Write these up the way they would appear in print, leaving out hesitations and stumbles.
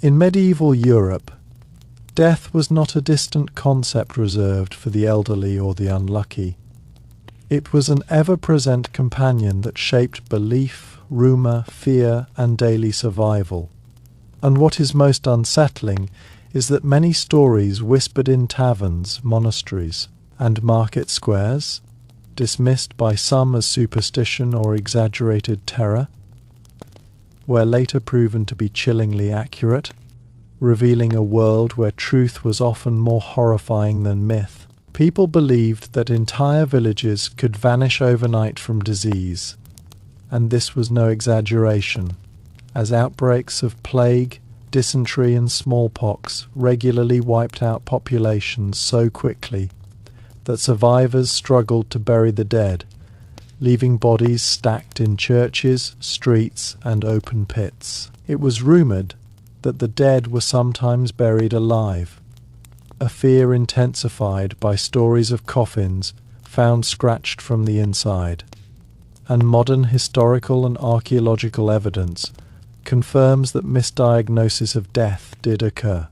In medieval Europe, death was not a distant concept reserved for the elderly or the unlucky. It was an ever-present companion that shaped belief, rumour, fear, and daily survival. And what is most unsettling is that many stories whispered in taverns, monasteries, and market squares, dismissed by some as superstition or exaggerated terror, were later proven to be chillingly accurate, revealing a world where truth was often more horrifying than myth. People believed that entire villages could vanish overnight from disease, and this was no exaggeration, as outbreaks of plague, dysentery and smallpox regularly wiped out populations so quickly that survivors struggled to bury the dead, leaving bodies stacked in churches, streets, and open pits. It was rumoured that the dead were sometimes buried alive, a fear intensified by stories of coffins found scratched from the inside. And modern historical and archaeological evidence confirms that misdiagnosis of death did occur,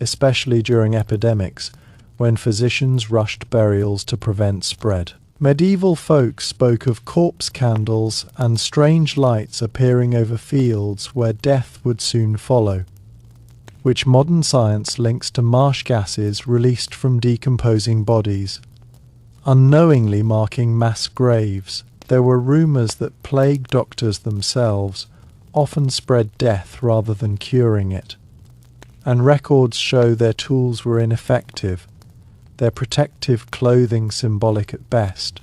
especially during epidemics when physicians rushed burials to prevent spread. Medieval folk spoke of corpse candles and strange lights appearing over fields where death would soon follow, which modern science links to marsh gases released from decomposing bodies, unknowingly marking mass graves. There were rumours that plague doctors themselves often spread death rather than curing it, and records show their tools were ineffective, their protective clothing symbolic at best,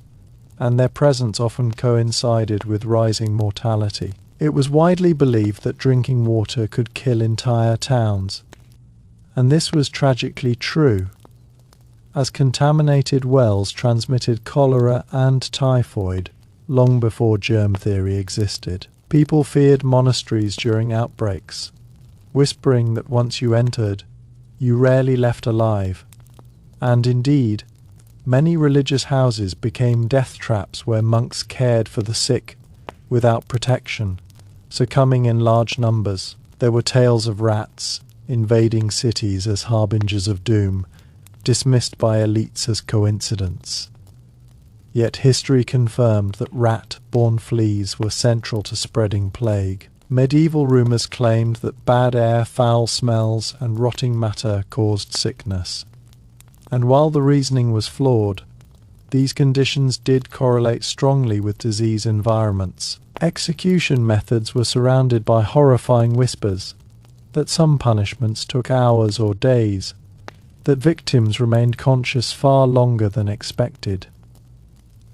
and their presence often coincided with rising mortality. It was widely believed that drinking water could kill entire towns, and this was tragically true, as contaminated wells transmitted cholera and typhoid long before germ theory existed. People feared monasteries during outbreaks, whispering that once you entered, you rarely left alive. And indeed, many religious houses became death traps where monks cared for the sick without protection, succumbing in large numbers. There were tales of rats invading cities as harbingers of doom, dismissed by elites as coincidence. Yet history confirmed that rat-borne fleas were central to spreading plague. Medieval rumours claimed that bad air, foul smells, and rotting matter caused sickness. And while the reasoning was flawed, these conditions did correlate strongly with disease environments. Execution methods were surrounded by horrifying whispers that some punishments took hours or days, that victims remained conscious far longer than expected.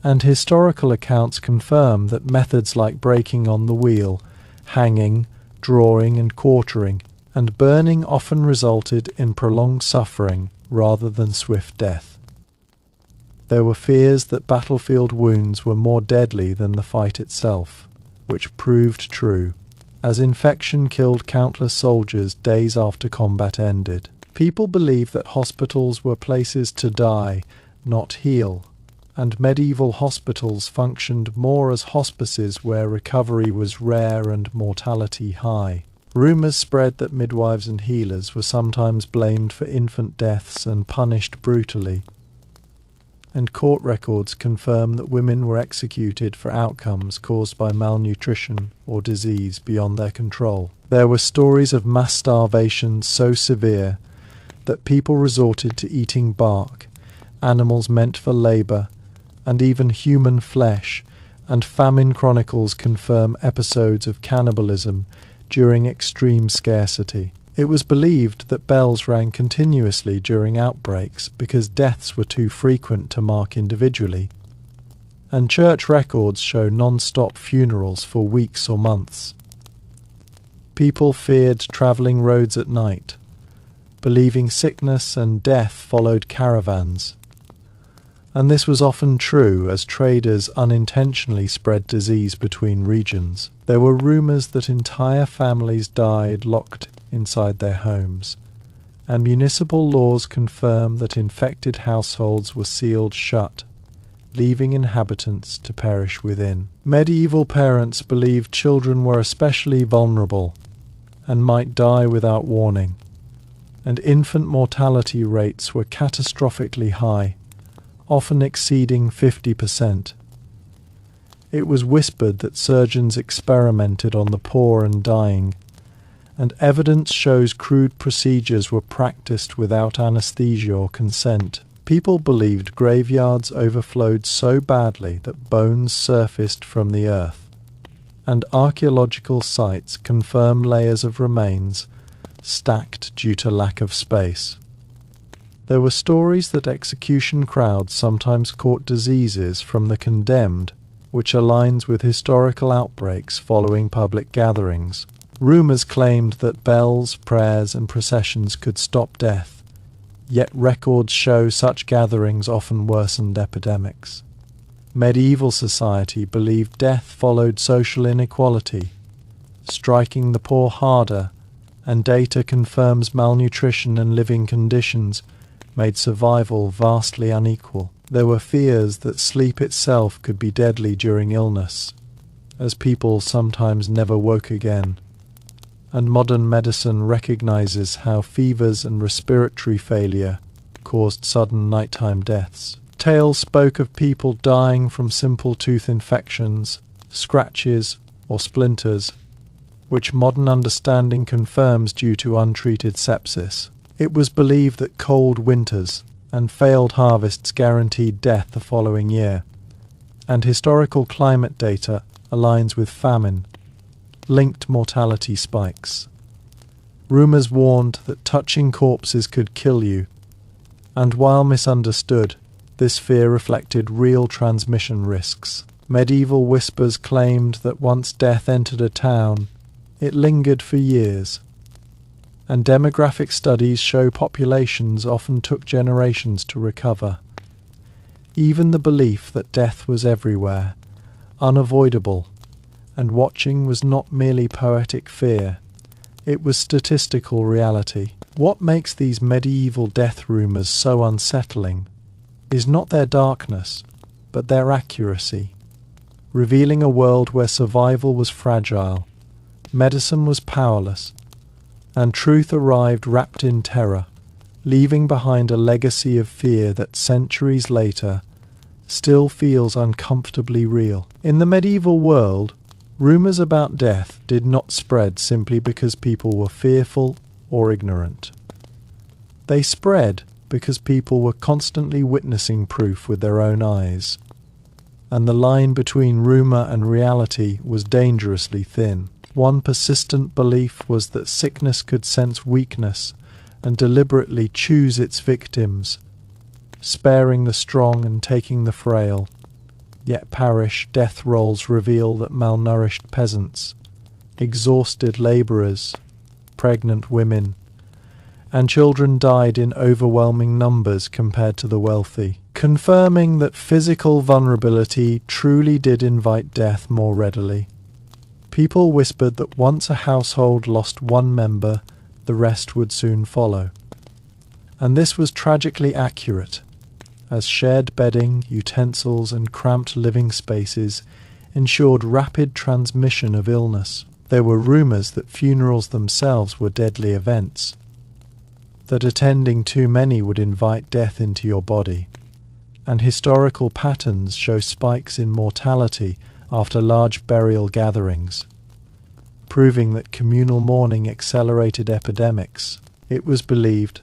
And historical accounts confirm that methods like breaking on the wheel, hanging, drawing and quartering, and burning often resulted in prolonged suffering rather than swift death. There were fears that battlefield wounds were more deadly than the fight itself, which proved true, as infection killed countless soldiers days after combat ended. People believed that hospitals were places to die, not heal, and medieval hospitals functioned more as hospices where recovery was rare and mortality high. Rumours spread that midwives and healers were sometimes blamed for infant deaths and punished brutally, and court records confirm that women were executed for outcomes caused by malnutrition or disease beyond their control. There were stories of mass starvation so severe that people resorted to eating bark, animals meant for labour, and even human flesh, and famine chronicles confirm episodes of cannibalism during extreme scarcity. It was believed that bells rang continuously during outbreaks because deaths were too frequent to mark individually, and church records show non-stop funerals for weeks or months. People feared travelling roads at night, believing sickness and death followed caravans. And this was often true as traders unintentionally spread disease between regions. There were rumours that entire families died locked inside their homes, and municipal laws confirm that infected households were sealed shut, leaving inhabitants to perish within. Medieval parents believed children were especially vulnerable, and might die without warning, and infant mortality rates were catastrophically high, often exceeding 50%. It was whispered that surgeons experimented on the poor and dying, and evidence shows crude procedures were practiced without anesthesia or consent. People believed graveyards overflowed so badly that bones surfaced from the earth, and archaeological sites confirm layers of remains stacked due to lack of space. There were stories that execution crowds sometimes caught diseases from the condemned, which aligns with historical outbreaks following public gatherings. Rumours claimed that bells, prayers, and processions could stop death, yet records show such gatherings often worsened epidemics. Medieval society believed death followed social inequality, striking the poor harder, and data confirms malnutrition and living conditions made survival vastly unequal. There were fears that sleep itself could be deadly during illness, as people sometimes never woke again. And modern medicine recognizes how fevers and respiratory failure caused sudden nighttime deaths. Tales spoke of people dying from simple tooth infections, scratches, or splinters, which modern understanding confirms due to untreated sepsis. It was believed that cold winters and failed harvests guaranteed death the following year, and historical climate data aligns with famine, linked mortality spikes. Rumours warned that touching corpses could kill you, and while misunderstood, this fear reflected real transmission risks. Medieval whispers claimed that once death entered a town, it lingered for years, and demographic studies show populations often took generations to recover. Even the belief that death was everywhere, unavoidable, and watching was not merely poetic fear, it was statistical reality. What makes these medieval death rumours so unsettling is not their darkness, but their accuracy, revealing a world where survival was fragile, medicine was powerless, and truth arrived wrapped in terror, leaving behind a legacy of fear that centuries later still feels uncomfortably real. In the medieval world, rumours about death did not spread simply because people were fearful or ignorant. They spread because people were constantly witnessing proof with their own eyes, and the line between rumour and reality was dangerously thin. One persistent belief was that sickness could sense weakness and deliberately choose its victims, sparing the strong and taking the frail. Yet parish death rolls reveal that malnourished peasants, exhausted labourers, pregnant women, and children died in overwhelming numbers compared to the wealthy, confirming that physical vulnerability truly did invite death more readily. People whispered that once a household lost one member, the rest would soon follow. And this was tragically accurate, as shared bedding, utensils, and cramped living spaces ensured rapid transmission of illness. There were rumours that funerals themselves were deadly events, that attending too many would invite death into your body, and historical patterns show spikes in mortality after large burial gatherings, proving that communal mourning accelerated epidemics. It was believed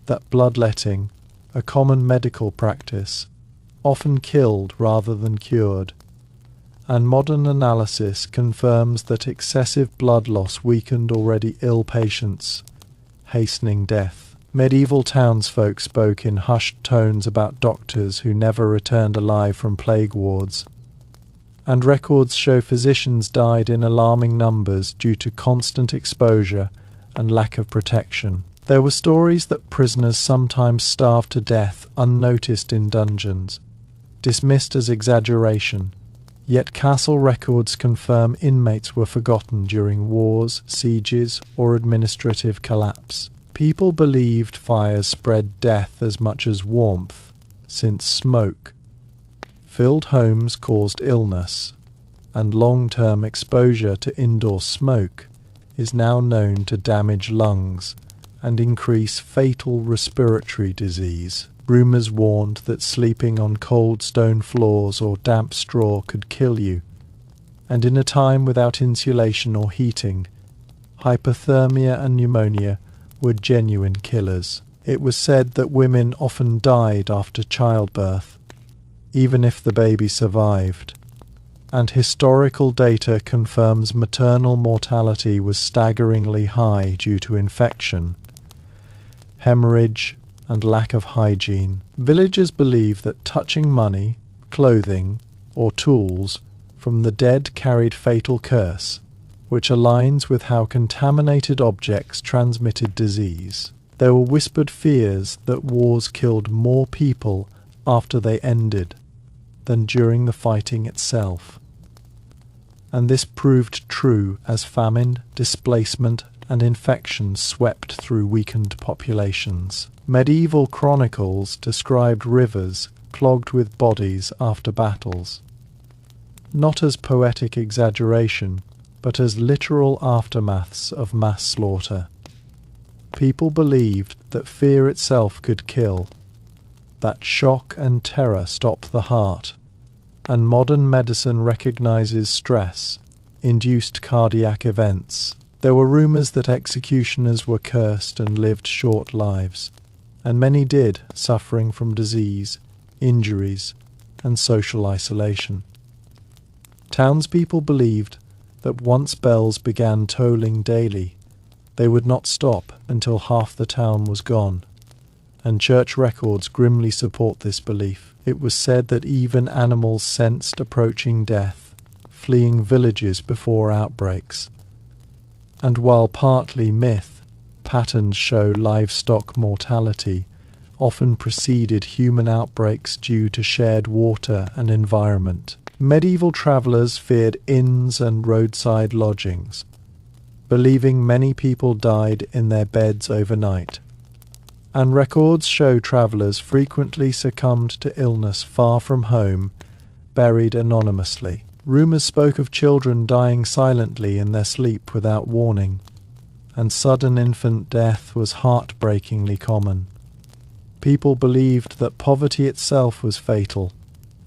that bloodletting, a common medical practice, often killed rather than cured, and modern analysis confirms that excessive blood loss weakened already ill patients, hastening death. Medieval townsfolk spoke in hushed tones about doctors who never returned alive from plague wards, and records show physicians died in alarming numbers due to constant exposure and lack of protection. There were stories that prisoners sometimes starved to death unnoticed in dungeons, dismissed as exaggeration, yet castle records confirm inmates were forgotten during wars, sieges, or administrative collapse. People believed fires spread death as much as warmth, since smoke filled homes caused illness, and long-term exposure to indoor smoke is now known to damage lungs and increase fatal respiratory disease. Rumours warned that sleeping on cold stone floors or damp straw could kill you, and in a time without insulation or heating, hypothermia and pneumonia were genuine killers. It was said that women often died after childbirth, even if the baby survived, and historical data confirms maternal mortality was staggeringly high due to infection, hemorrhage, and lack of hygiene. Villagers believe that touching money, clothing, or tools from the dead carried fatal curse, which aligns with how contaminated objects transmitted disease. There were whispered fears that wars killed more people after they ended than during the fighting itself. And this proved true as famine, displacement, and infection swept through weakened populations. Medieval chronicles described rivers clogged with bodies after battles, not as poetic exaggeration, but as literal aftermaths of mass slaughter. People believed that fear itself could kill, that shock and terror stop the heart, and modern medicine recognizes stress, induced cardiac events. There were rumors that executioners were cursed and lived short lives, and many did, suffering from disease, injuries, and social isolation. Townspeople believed that once bells began tolling daily, they would not stop until half the town was gone, and church records grimly support this belief. It was said that even animals sensed approaching death, fleeing villages before outbreaks. And while partly myth, patterns show livestock mortality often preceded human outbreaks due to shared water and environment. Medieval travellers feared inns and roadside lodgings, believing many people died in their beds overnight. And records show travellers frequently succumbed to illness far from home, buried anonymously. Rumours spoke of children dying silently in their sleep without warning, and sudden infant death was heartbreakingly common. People believed that poverty itself was fatal,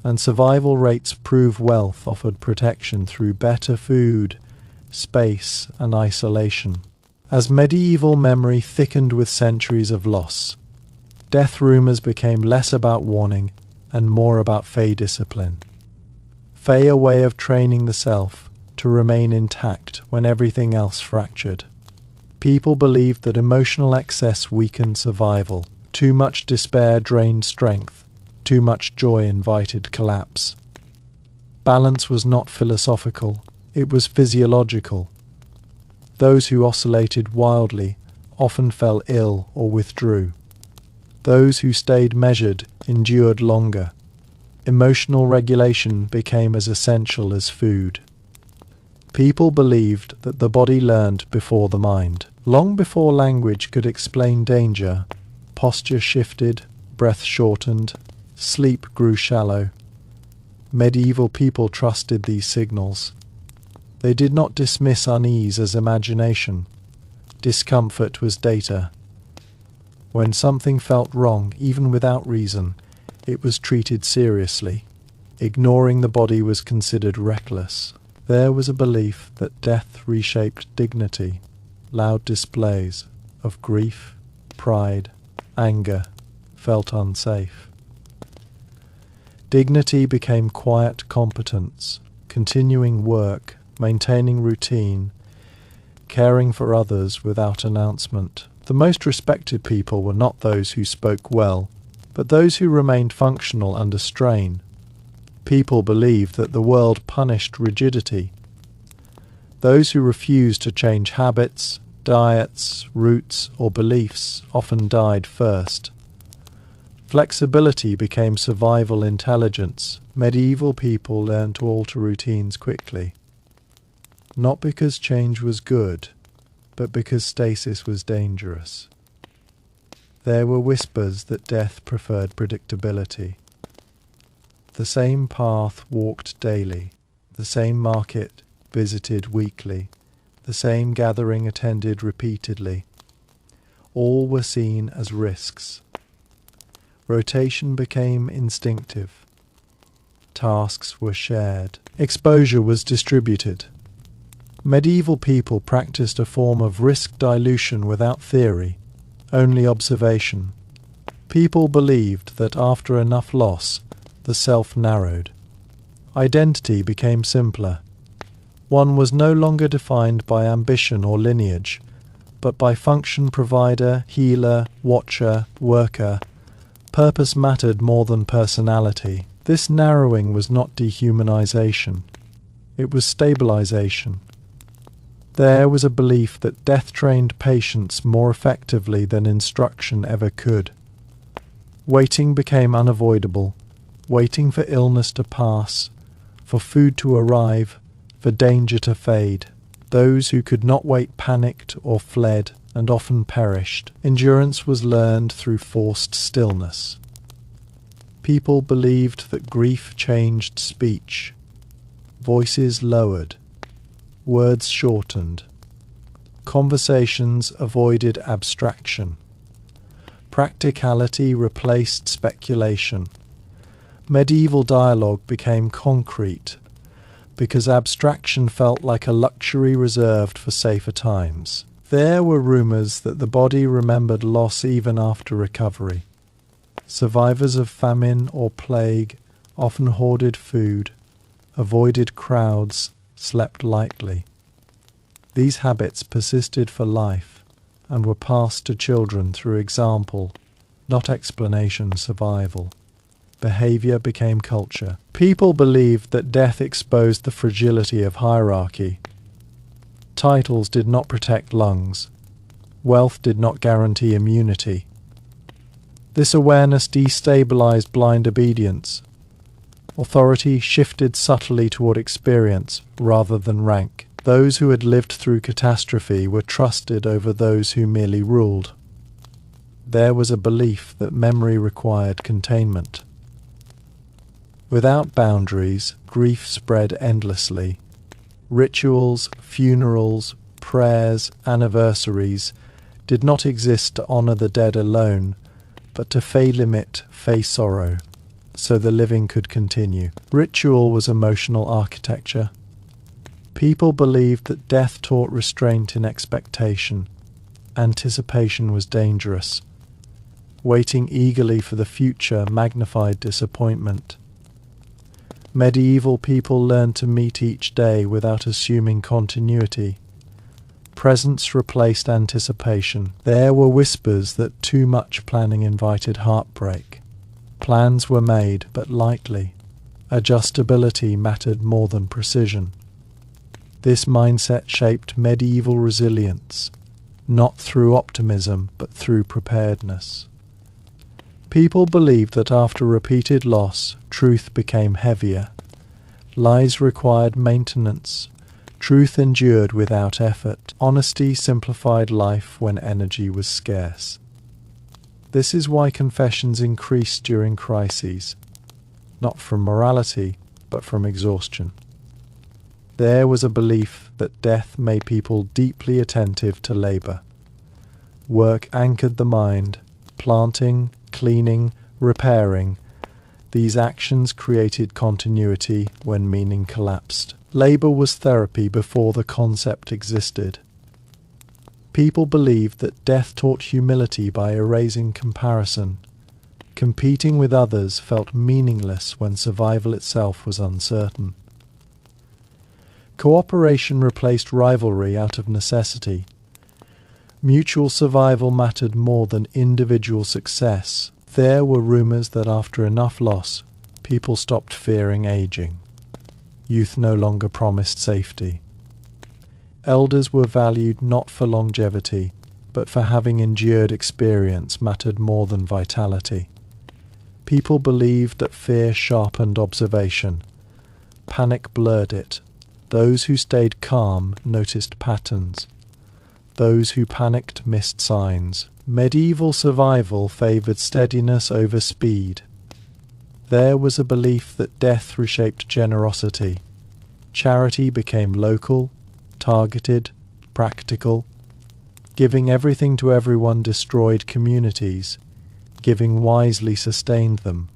and survival rates prove wealth offered protection through better food, space, and isolation. As medieval memory thickened with centuries of loss, death rumours became less about warning and more about Fey discipline. Fey, a way of training the self to remain intact when everything else fractured. People believed that emotional excess weakened survival. Too much despair drained strength. Too much joy invited collapse. Balance was not philosophical, it was physiological. Those who oscillated wildly often fell ill or withdrew. Those who stayed measured endured longer. Emotional regulation became as essential as food. People believed that the body learned before the mind. Long before language could explain danger, posture shifted, breath shortened, sleep grew shallow. Medieval people trusted these signals. They did not dismiss unease as imagination. Discomfort was data. When something felt wrong, even without reason, it was treated seriously. Ignoring the body was considered reckless. There was a belief that death reshaped dignity. Loud displays of grief, pride, anger felt unsafe. Dignity became quiet competence, continuing work, maintaining routine, caring for others without announcement. The most respected people were not those who spoke well, but those who remained functional under strain. People believed that the world punished rigidity. Those who refused to change habits, diets, routes, or beliefs often died first. Flexibility became survival intelligence. Medieval people learned to alter routines quickly. Not because change was good, but because stasis was dangerous. There were whispers that death preferred predictability. The same path walked daily, the same market visited weekly, the same gathering attended repeatedly. All were seen as risks. Rotation became instinctive. Tasks were shared. Exposure was distributed. Medieval people practiced a form of risk dilution without theory, only observation. People believed that after enough loss, the self narrowed. Identity became simpler. One was no longer defined by ambition or lineage, but by function, provider, healer, watcher, worker. Purpose mattered more than personality. This narrowing was not dehumanization. It was stabilization. There was a belief that death trained patience more effectively than instruction ever could. Waiting became unavoidable, waiting for illness to pass, for food to arrive, for danger to fade. Those who could not wait panicked or fled, and often perished. Endurance was learned through forced stillness. People believed that grief changed speech. Voices lowered. Words shortened. Conversations avoided abstraction. Practicality replaced speculation. Medieval dialogue became concrete, because abstraction felt like a luxury reserved for safer times. There were rumours that the body remembered loss even after recovery. Survivors of famine or plague often hoarded food, avoided crowds, slept lightly. These habits persisted for life and were passed to children through example, not explanation survival. Behaviour became culture. People believed that death exposed the fragility of hierarchy. Titles did not protect lungs. Wealth did not guarantee immunity. This awareness destabilized blind obedience. Authority shifted subtly toward experience rather than rank. Those who had lived through catastrophe were trusted over those who merely ruled. There was a belief that memory required containment. Without boundaries, grief spread endlessly. Rituals, funerals, prayers, anniversaries did not exist to honor the dead alone, but to limit sorrow, so the living could continue. Ritual was emotional architecture. People believed that death taught restraint in expectation. Anticipation was dangerous. Waiting eagerly for the future magnified disappointment. Medieval people learned to meet each day without assuming continuity. Presence replaced anticipation. There were whispers that too much planning invited heartbreak. Plans were made, but lightly. Adjustability mattered more than precision. This mindset shaped medieval resilience, not through optimism, but through preparedness. People believed that after repeated loss, truth became heavier. Lies required maintenance. Truth endured without effort. Honesty simplified life when energy was scarce. This is why confessions increased during crises, not from morality, but from exhaustion. There was a belief that death made people deeply attentive to labour. Work anchored the mind, planting, cleaning, repairing. These actions created continuity when meaning collapsed. Labour was therapy before the concept existed. People believed that death taught humility by erasing comparison. Competing with others felt meaningless when survival itself was uncertain. Cooperation replaced rivalry out of necessity. Mutual survival mattered more than individual success. There were rumours that after enough loss, people stopped fearing aging. Youth no longer promised safety. Elders were valued not for longevity, but for having endured experience mattered more than vitality. People believed that fear sharpened observation. Panic blurred it. Those who stayed calm noticed patterns. Those who panicked missed signs. Medieval survival favoured steadiness over speed. There was a belief that death reshaped generosity. Charity became local, targeted, practical. Giving everything to everyone destroyed communities. Giving wisely sustained them.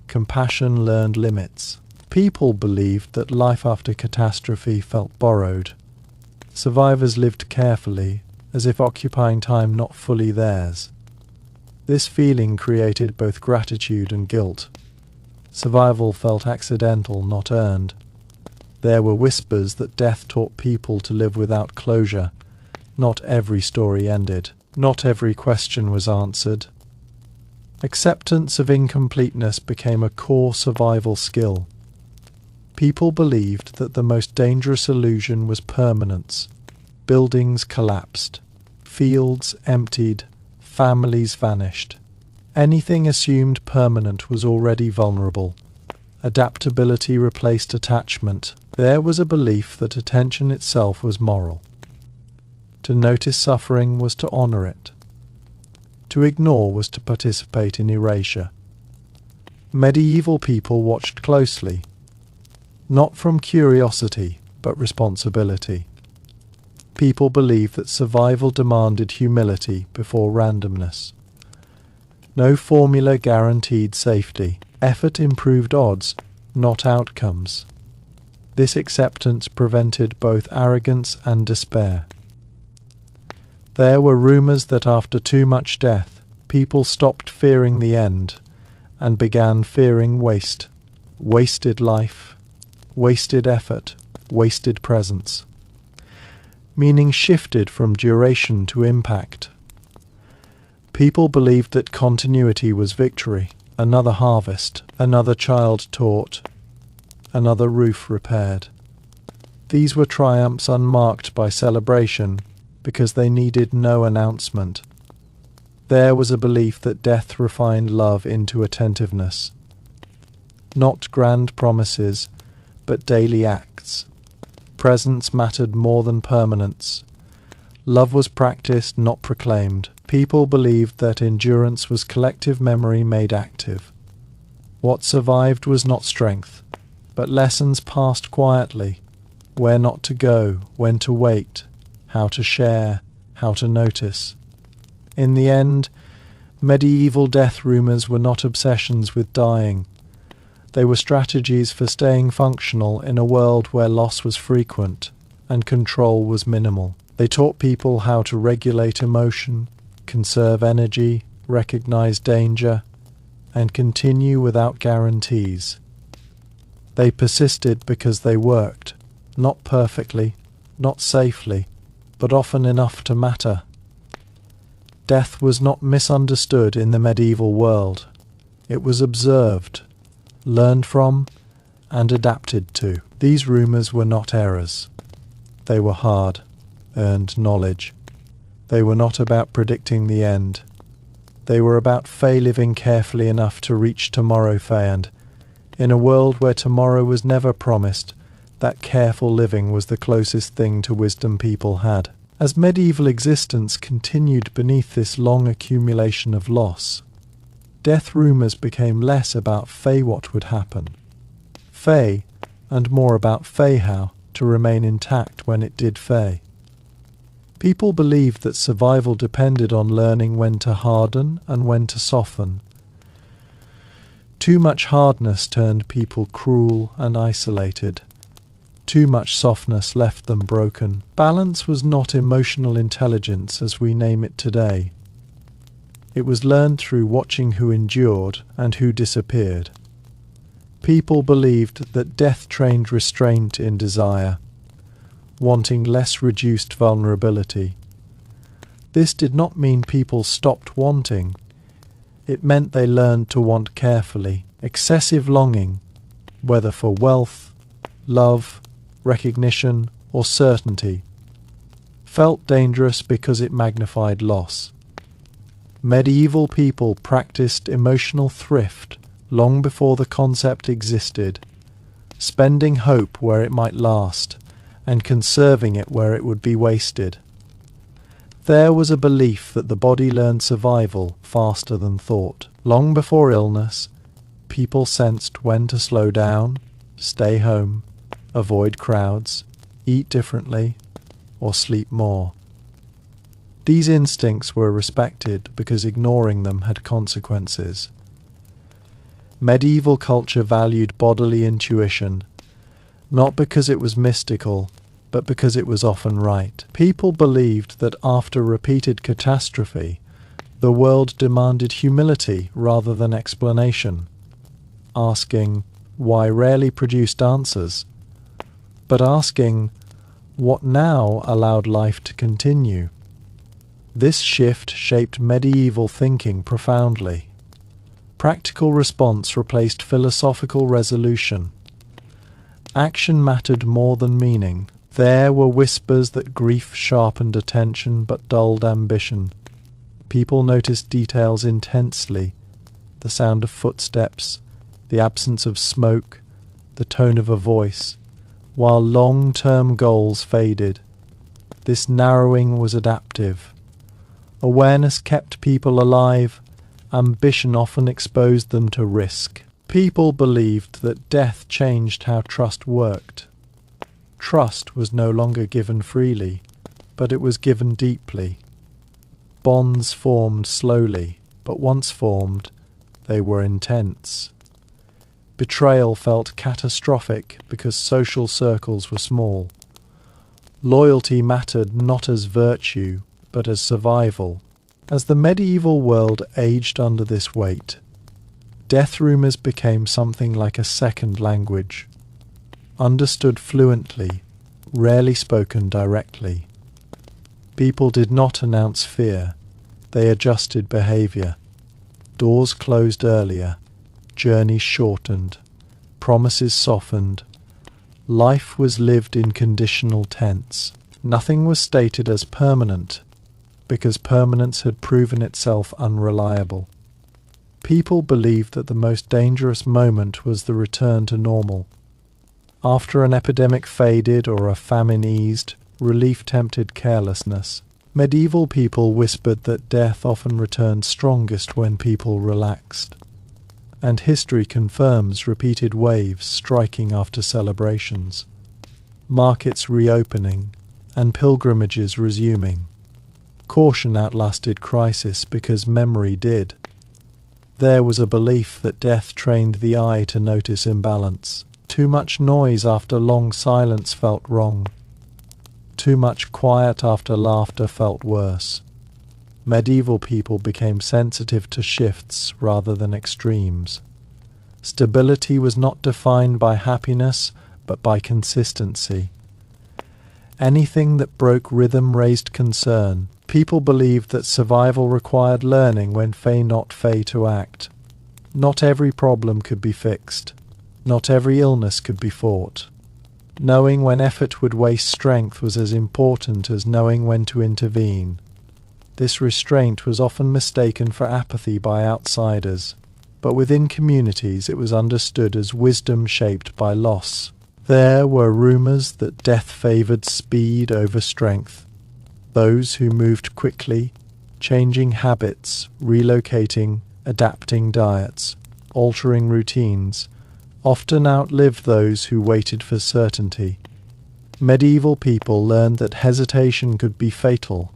Compassion learned limits. People believed that life after catastrophe felt borrowed. Survivors lived carefully, as if occupying time not fully theirs. This feeling created both gratitude and guilt. Survival felt accidental, not earned. There were whispers that death taught people to live without closure. Not every story ended. Not every question was answered. Acceptance of incompleteness became a core survival skill. People believed that the most dangerous illusion was permanence. Buildings collapsed. Fields emptied. Families vanished. Anything assumed permanent was already vulnerable. Adaptability replaced attachment. There was a belief that attention itself was moral. To notice suffering was to honor it. To ignore was to participate in erasure. Medieval people watched closely, not from curiosity, but responsibility. People believed that survival demanded humility before randomness. No formula guaranteed safety. Effort improved odds, not outcomes. This acceptance prevented both arrogance and despair. There were rumors that after too much death, people stopped fearing the end and began fearing waste. Wasted life, wasted effort, wasted presence. Meaning shifted from duration to impact. People believed that continuity was victory, another harvest, another child taught, another roof repaired. These were triumphs unmarked by celebration because they needed no announcement. There was a belief that death refined love into attentiveness. Not grand promises, but daily acts. Presence mattered more than permanence. Love was practiced, not proclaimed. People believed that endurance was collective memory made active. What survived was not strength, but lessons passed quietly. Where not to go, when to wait, how to share, how to notice. In the end, medieval death rumors were not obsessions with dying. They were strategies for staying functional in a world where loss was frequent and control was minimal. They taught people how to regulate emotion, conserve energy, recognize danger, and continue without guarantees. They persisted because they worked, not perfectly, not safely, but often enough to matter. Death was not misunderstood in the medieval world. It was observed, learned from, and adapted to. These rumors were not errors. They were hard, earned knowledge. They were not about predicting the end. They were about living carefully enough to reach tomorrow. And in a world where tomorrow was never promised, that careful living was the closest thing to wisdom people had. As medieval existence continued beneath this long accumulation of loss, death rumors became less about what would happen, and more about how to remain intact when it did. People believed that survival depended on learning when to harden and when to soften. Too much hardness turned people cruel and isolated. Too much softness left them broken. Balance was not emotional intelligence as we name it today. It was learned through watching who endured and who disappeared. People believed that death trained restraint in desire, wanting less reduced vulnerability. This did not mean people stopped wanting. It meant they learned to want carefully. Excessive longing, whether for wealth, love, recognition, or certainty, felt dangerous because it magnified loss. Medieval people practiced emotional thrift long before the concept existed, spending hope where it might last, and conserving it where it would be wasted. There was a belief that the body learned survival faster than thought. Long before illness, people sensed when to slow down, stay home, avoid crowds, eat differently, or sleep more. These instincts were respected because ignoring them had consequences. Medieval culture valued bodily intuition, not because it was mystical, but because it was often right. People believed that after repeated catastrophe, the world demanded humility rather than explanation. Asking why rarely produced answers, but asking what now allowed life to continue. This shift shaped medieval thinking profoundly. Practical response replaced philosophical resolution. Action mattered more than meaning. There were whispers that grief sharpened attention but dulled ambition. People noticed details intensely: the sound of footsteps, the absence of smoke, the tone of a voice, while long-term goals faded. This narrowing was adaptive. Awareness kept people alive. Ambition often exposed them to risk. People believed that death changed how trust worked. Trust was no longer given freely, but it was given deeply. Bonds formed slowly, but once formed, they were intense. Betrayal felt catastrophic because social circles were small. Loyalty mattered not as virtue, but as survival. As the medieval world aged under this weight, death rumours became something like a second language, understood fluently, rarely spoken directly. People did not announce fear, they adjusted behaviour. Doors closed earlier, journeys shortened, promises softened. Life was lived in conditional tense. Nothing was stated as permanent, because permanence had proven itself unreliable. People believed that the most dangerous moment was the return to normal. After an epidemic faded or a famine eased, relief tempted carelessness. Medieval people whispered that death often returned strongest when people relaxed. And history confirms repeated waves striking after celebrations, markets reopening, and pilgrimages resuming. Caution outlasted crisis because memory did. There was a belief that death trained the eye to notice imbalance. Too much noise after long silence felt wrong. Too much quiet after laughter felt worse. Medieval people became sensitive to shifts rather than extremes. Stability was not defined by happiness, but by consistency. Anything that broke rhythm raised concern. People believed that survival required learning when not to act. Not every problem could be fixed. Not every illness could be fought. Knowing when effort would waste strength was as important as knowing when to intervene. This restraint was often mistaken for apathy by outsiders, but within communities it was understood as wisdom shaped by loss. There were rumours that death favoured speed over strength. Those who moved quickly, changing habits, relocating, adapting diets, altering routines, often outlived those who waited for certainty. Medieval people learned that hesitation could be fatal.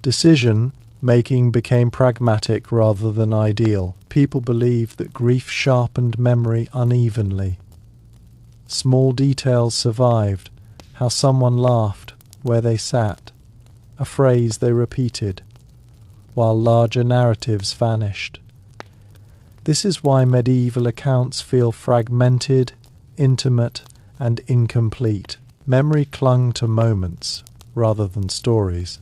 Decision-making became pragmatic rather than ideal. People believed that grief sharpened memory unevenly. Small details survived: how someone laughed, where they sat, a phrase they repeated, while larger narratives vanished. This is why medieval accounts feel fragmented, intimate, and incomplete. Memory clung to moments rather than stories,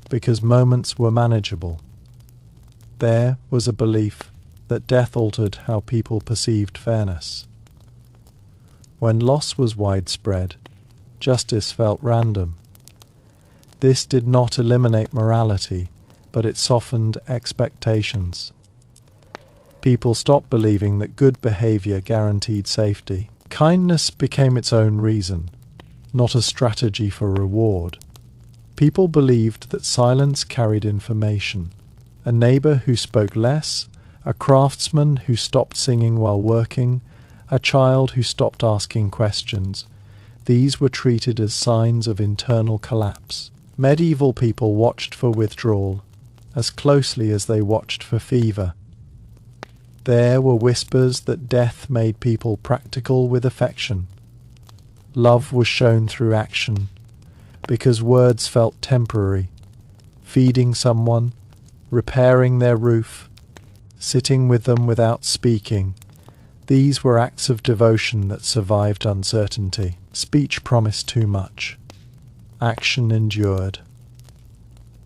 because moments were manageable. There was a belief that death altered how people perceived fairness. When loss was widespread, justice felt random. This did not eliminate morality, but it softened expectations. People stopped believing that good behavior guaranteed safety. Kindness became its own reason, not a strategy for reward. People believed that silence carried information. A neighbor who spoke less, a craftsman who stopped singing while working, a child who stopped asking questions. These were treated as signs of internal collapse. Medieval people watched for withdrawal as closely as they watched for fever. There were whispers that death made people practical with affection. Love was shown through action, because words felt temporary. Feeding someone, repairing their roof, sitting with them without speaking. These were acts of devotion that survived uncertainty. Speech promised too much. Action endured.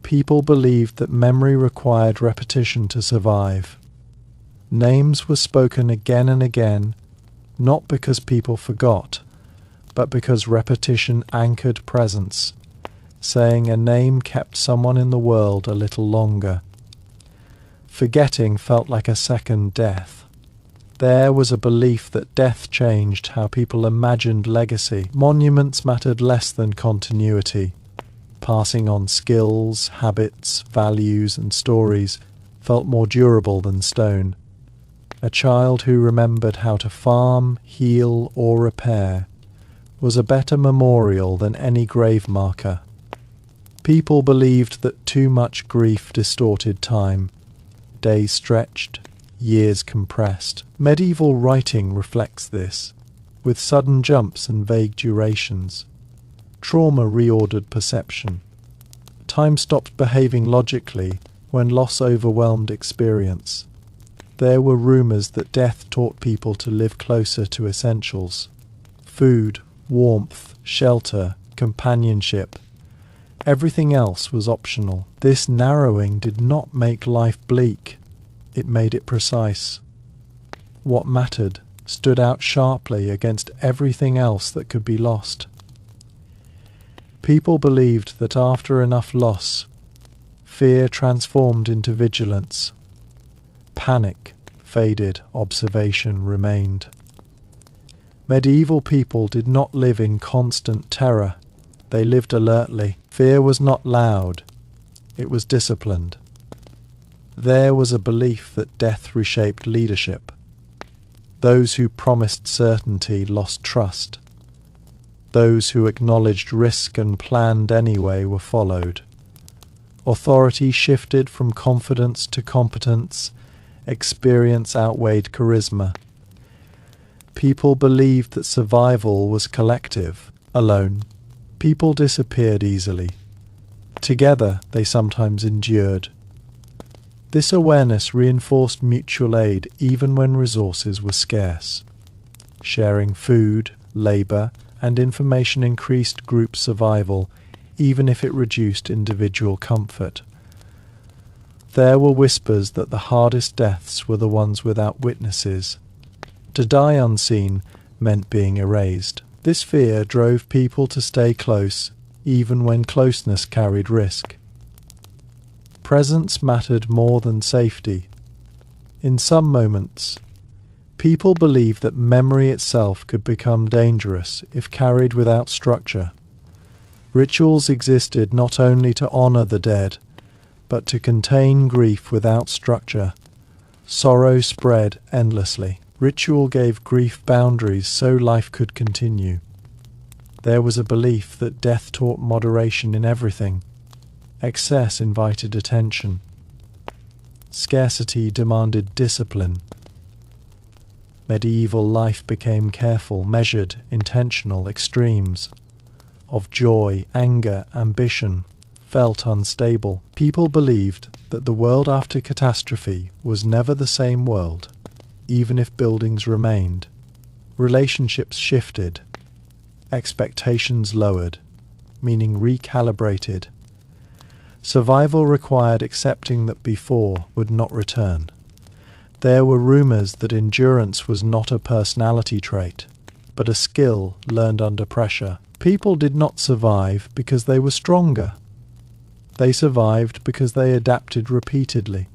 People believed that memory required repetition to survive. Names were spoken again and again, not because people forgot, but because repetition anchored presence. Saying a name kept someone in the world a little longer. Forgetting felt like a second death. There was a belief that death changed how people imagined legacy. Monuments mattered less than continuity. Passing on skills, habits, values, and stories felt more durable than stone. A child who remembered how to farm, heal, or repair was a better memorial than any grave marker. People believed that too much grief distorted time. Days stretched, years compressed. Medieval writing reflects this, with sudden jumps and vague durations. Trauma reordered perception. Time stopped behaving logically when loss overwhelmed experience. There were rumors that death taught people to live closer to essentials. Food, warmth, shelter, companionship. Everything else was optional. This narrowing did not make life bleak. It made it precise. What mattered stood out sharply against everything else that could be lost. People believed that after enough loss, fear transformed into vigilance. Panic faded, observation remained. Medieval people did not live in constant terror. They lived alertly. Fear was not loud. It was disciplined. There was a belief that death reshaped leadership. Those who promised certainty lost trust. Those who acknowledged risk and planned anyway were followed. Authority shifted from confidence to competence. Experience outweighed charisma. People believed that survival was collective. Alone, people disappeared easily. Together, they sometimes endured. This awareness reinforced mutual aid even when resources were scarce. Sharing food, labor, and information increased group survival, even if it reduced individual comfort. There were whispers that the hardest deaths were the ones without witnesses. To die unseen meant being erased. This fear drove people to stay close, even when closeness carried risk. Presence mattered more than safety. In some moments, people believed that memory itself could become dangerous if carried without structure. Rituals existed not only to honor the dead, but to contain grief without structure. Sorrow spread endlessly. Ritual gave grief boundaries so life could continue. There was a belief that death taught moderation in everything. Excess invited attention. Scarcity demanded discipline. Medieval life became careful, measured, intentional, extremes of joy, anger, ambition felt unstable. People believed that the world after catastrophe was never the same world, even if buildings remained. Relationships shifted. Expectations lowered, meaning recalibrated. Survival required accepting that before would not return. There were rumors that endurance was not a personality trait, but a skill learned under pressure. People did not survive because they were stronger. They survived because they adapted repeatedly.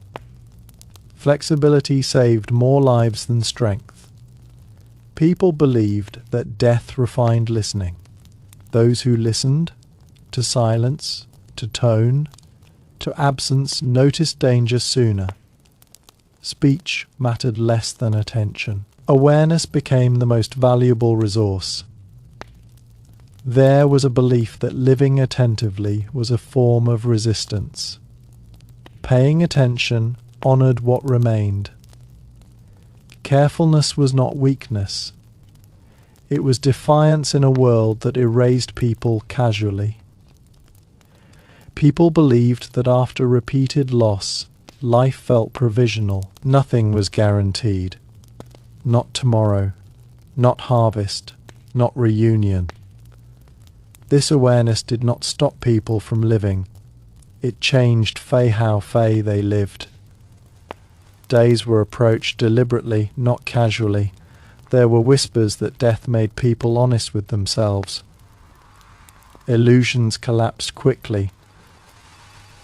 Flexibility saved more lives than strength. People believed that death refined listening. Those who listened to silence, to tone, to absence noticed danger sooner. Speech mattered less than attention. Awareness became the most valuable resource. There was a belief that living attentively was a form of resistance. Paying attention honoured what remained. Carefulness was not weakness. It was defiance in a world that erased people casually. People believed that after repeated loss, life felt provisional. Nothing was guaranteed. Not tomorrow, not harvest, not reunion. This awareness did not stop people from living. It changed how they lived. Days were approached deliberately, not casually. There were whispers that death made people honest with themselves. Illusions collapsed quickly.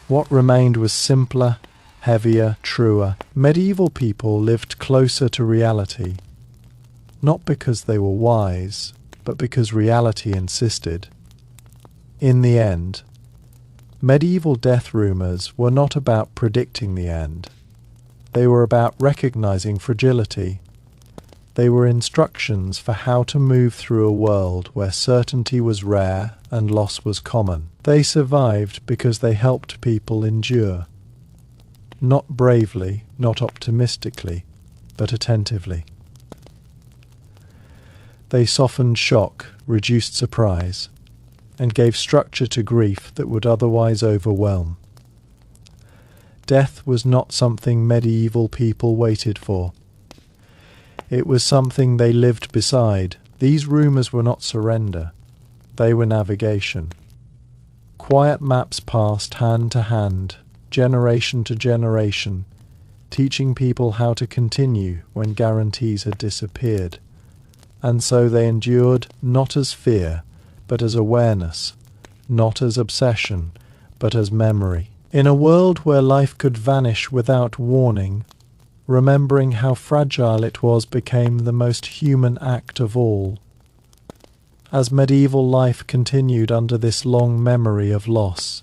What remained was simpler, heavier, truer. Medieval people lived closer to reality, not because they were wise, but because reality insisted. In the end, medieval death rumours were not about predicting the end. They were about recognizing fragility. They were instructions for how to move through a world where certainty was rare and loss was common. They survived because they helped people endure. Not bravely, not optimistically, but attentively. They softened shock, reduced surprise, and gave structure to grief that would otherwise overwhelm. Death was not something medieval people waited for. It was something they lived beside. These rumours were not surrender. They were navigation. Quiet maps passed hand to hand, generation to generation, teaching people how to continue when guarantees had disappeared. And so they endured not as fear, but as awareness, not as obsession, but as memory. In a world where life could vanish without warning, remembering how fragile it was became the most human act of all. As medieval life continued under this long memory of loss,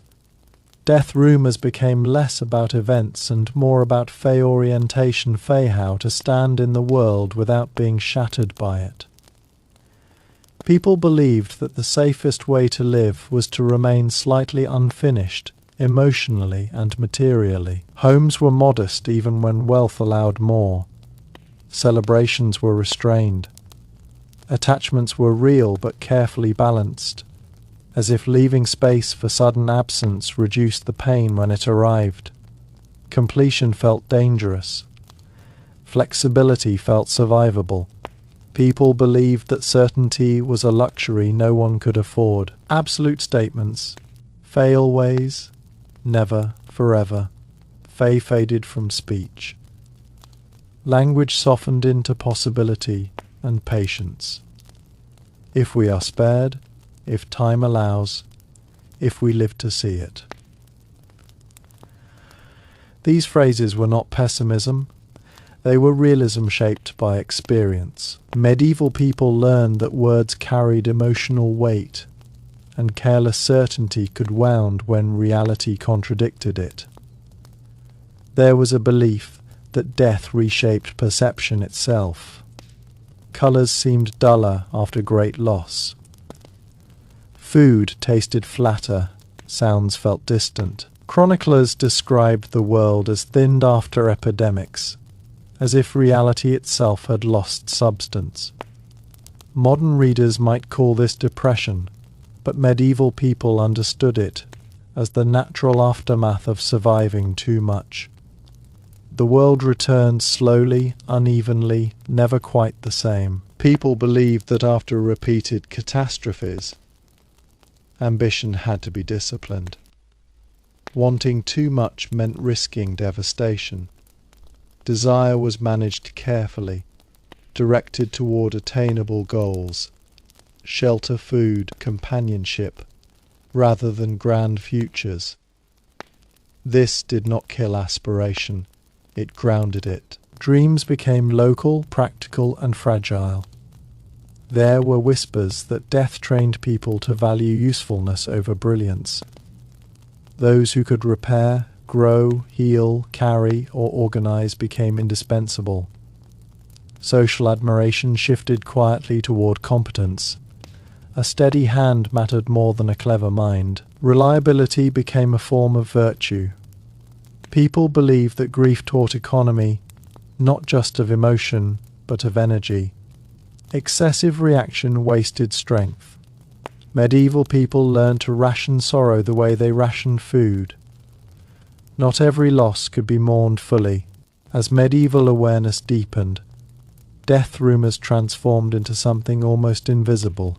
death rumours became less about events and more about orientation, how to stand in the world without being shattered by it. People believed that the safest way to live was to remain slightly unfinished, emotionally and materially. Homes were modest even when wealth allowed more. Celebrations were restrained. Attachments were real but carefully balanced, as if leaving space for sudden absence reduced the pain when it arrived. Completion felt dangerous. Flexibility felt survivable. People believed that certainty was a luxury no one could afford. Absolute statements, fail-ways, never, forever, faded from speech. Language softened into possibility and patience. If we are spared, if time allows, if we live to see it. These phrases were not pessimism. They were realism shaped by experience. Medieval people learned that words carried emotional weight, and careless certainty could wound when reality contradicted it. There was a belief that death reshaped perception itself. Colours seemed duller after great loss. Food tasted flatter, sounds felt distant. Chroniclers described the world as thinned after epidemics, as if reality itself had lost substance. Modern readers might call this depression, but medieval people understood it as the natural aftermath of surviving too much. The world returned slowly, unevenly, never quite the same. People believed that after repeated catastrophes, ambition had to be disciplined. Wanting too much meant risking devastation. Desire was managed carefully, directed toward attainable goals. Shelter, food, companionship, rather than grand futures. This did not kill aspiration, it grounded it. Dreams became local, practical, and fragile. There were whispers that death trained people to value usefulness over brilliance. Those who could repair, grow, heal, carry, or organize became indispensable. Social admiration shifted quietly toward competence, A steady hand mattered more than a clever mind. Reliability became a form of virtue. People believed that grief taught economy, not just of emotion, but of energy. Excessive reaction wasted strength. Medieval people learned to ration sorrow the way they rationed food. Not every loss could be mourned fully. As medieval awareness deepened, death rumours transformed into something almost invisible.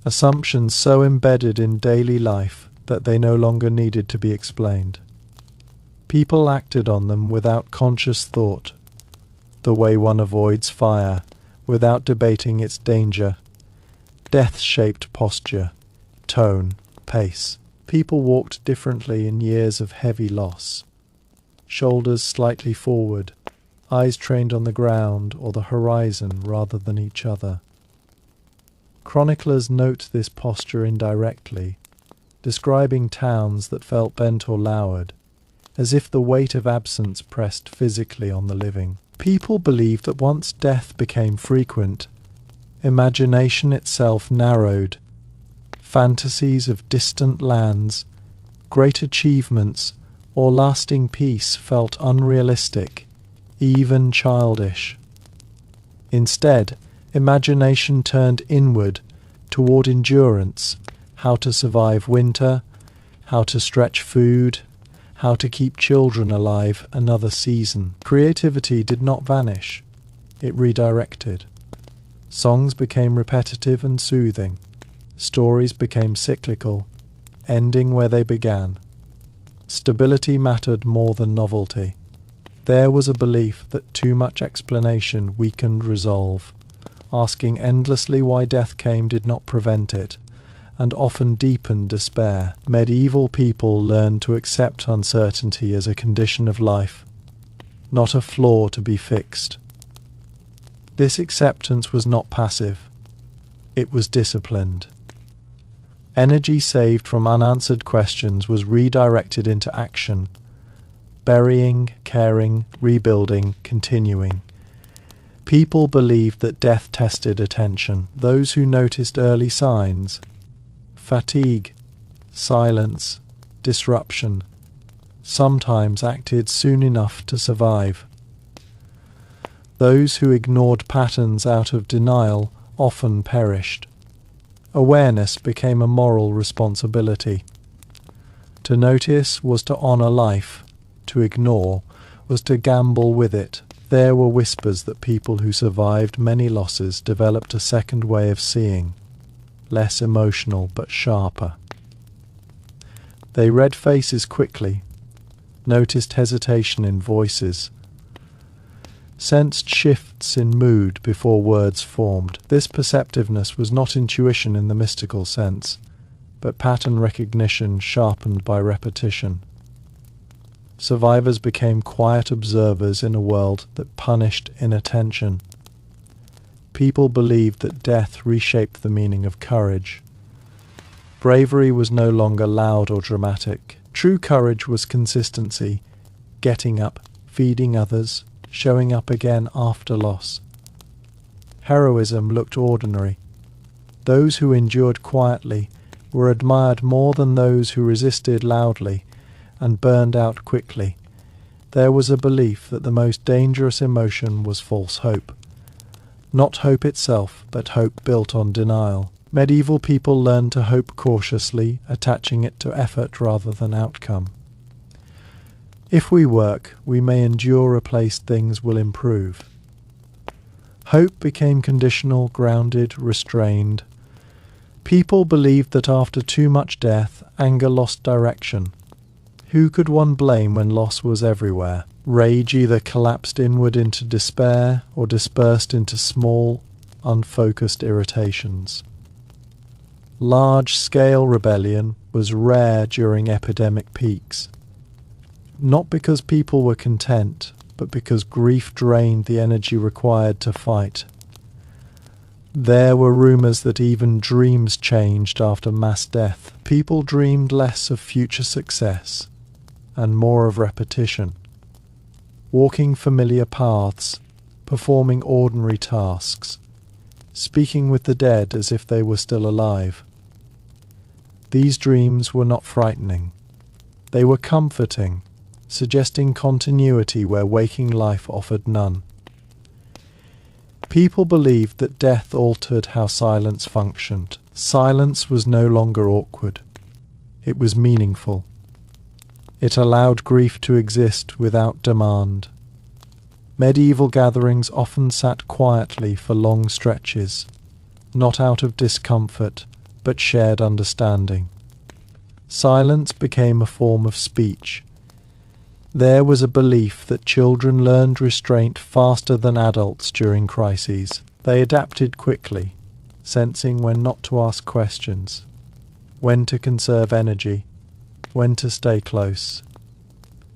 Assumptions so embedded in daily life that they no longer needed to be explained. People acted on them without conscious thought, the way one avoids fire, without debating its danger. Death shaped posture, tone, pace. People walked differently in years of heavy loss. Shoulders slightly forward, eyes trained on the ground or the horizon rather than each other. Chroniclers note this posture indirectly, describing towns that felt bent or lowered, as if the weight of absence pressed physically on the living. People believed that once death became frequent, imagination itself narrowed. Fantasies of distant lands, great achievements, or lasting peace felt unrealistic, even childish. Instead, imagination turned inward toward endurance, how to survive winter, how to stretch food, how to keep children alive another season. Creativity did not vanish, it redirected. Songs became repetitive and soothing. Stories became cyclical, ending where they began. Stability mattered more than novelty. There was a belief that too much explanation weakened resolve. Asking endlessly why death came did not prevent it, and often deepened despair. Medieval people learned to accept uncertainty as a condition of life, not a flaw to be fixed. This acceptance was not passive, it was disciplined. Energy saved from unanswered questions was redirected into action, burying, caring, rebuilding, continuing. People believed that death tested attention. Those who noticed early signs, fatigue, silence, disruption, sometimes acted soon enough to survive. Those who ignored patterns out of denial often perished. Awareness became a moral responsibility. To notice was to honor life. To ignore was to gamble with it. There were whispers that people who survived many losses developed a second way of seeing, less emotional but sharper. They read faces quickly, noticed hesitation in voices, sensed shifts in mood before words formed. This perceptiveness was not intuition in the mystical sense, but pattern recognition sharpened by repetition. Survivors became quiet observers in a world that punished inattention. People believed that death reshaped the meaning of courage. Bravery was no longer loud or dramatic. True courage was consistency, getting up, feeding others, showing up again after loss. Heroism looked ordinary. Those who endured quietly were admired more than those who resisted loudly and burned out quickly. There was a belief that the most dangerous emotion was false hope. Not hope itself, but hope built on denial. Medieval people learned to hope cautiously, attaching it to effort rather than outcome. If we work, we may endure a place things will improve. Hope became conditional, grounded, restrained. People believed that after too much death, anger lost direction. Who could one blame when loss was everywhere? Rage either collapsed inward into despair or dispersed into small, unfocused irritations. Large-scale rebellion was rare during epidemic peaks. Not because people were content, but because grief drained the energy required to fight. There were rumours that even dreams changed after mass death. People dreamed less of future success and more of repetition, walking familiar paths, performing ordinary tasks, speaking with the dead as if they were still alive. These dreams were not frightening. They were comforting, suggesting continuity where waking life offered none. People believed that death altered how silence functioned. Silence was no longer awkward. It was meaningful. It allowed grief to exist without demand. Medieval gatherings often sat quietly for long stretches, not out of discomfort, but shared understanding. Silence became a form of speech. There was a belief that children learned restraint faster than adults during crises. They adapted quickly, sensing when not to ask questions, when to conserve energy, when to stay close.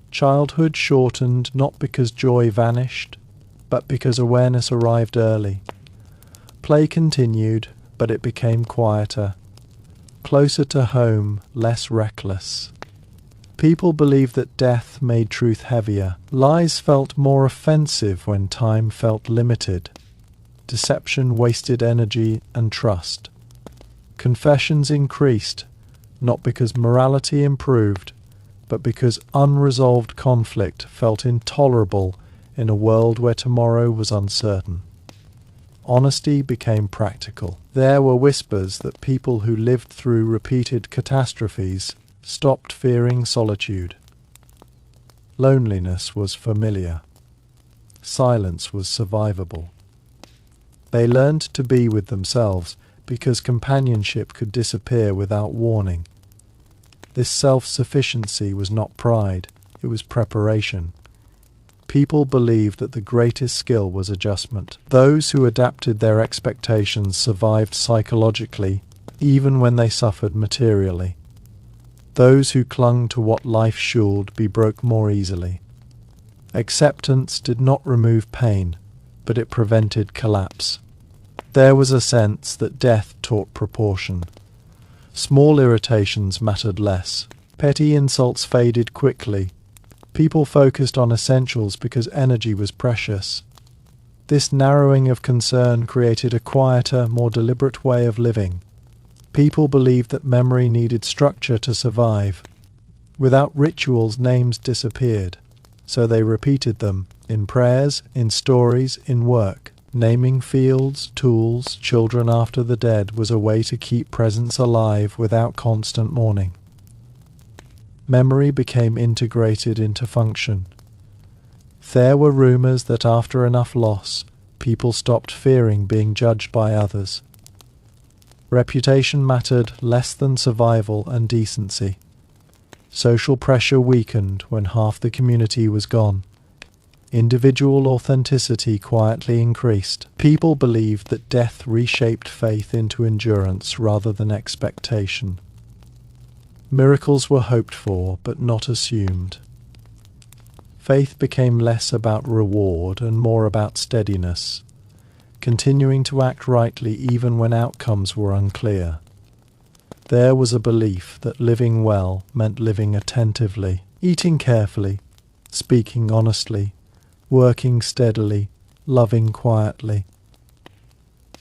Childhood shortened not because joy vanished, but because awareness arrived early. Play continued, but it became quieter, closer to home, less reckless. People believed that death made truth heavier. Lies felt more offensive when time felt limited. Deception wasted energy and trust. Confessions increased, not because morality improved, but because unresolved conflict felt intolerable in a world where tomorrow was uncertain. Honesty became practical. There were whispers that people who lived through repeated catastrophes stopped fearing solitude. Loneliness was familiar. Silence was survivable. They learned to be with themselves because companionship could disappear without warning. This self-sufficiency was not pride, it was preparation. People believed that the greatest skill was adjustment. Those who adapted their expectations survived psychologically, even when they suffered materially. Those who clung to what life should be broke more easily. Acceptance did not remove pain, but it prevented collapse. There was a sense that death taught proportion. Small irritations mattered less. Petty insults faded quickly. People focused on essentials because energy was precious. This narrowing of concern created a quieter, more deliberate way of living. People believed that memory needed structure to survive. Without rituals, names disappeared, so they repeated them in prayers, in stories, in work. Naming fields, tools, children after the dead was a way to keep presence alive without constant mourning. Memory became integrated into function. There were rumors that after enough loss, people stopped fearing being judged by others. Reputation mattered less than survival and decency. Social pressure weakened when half the community was gone. Individual authenticity quietly increased. People believed that death reshaped faith into endurance rather than expectation. Miracles were hoped for, but not assumed. Faith became less about reward and more about steadiness, continuing to act rightly even when outcomes were unclear. There was a belief that living well meant living attentively, eating carefully, speaking honestly, working steadily, loving quietly.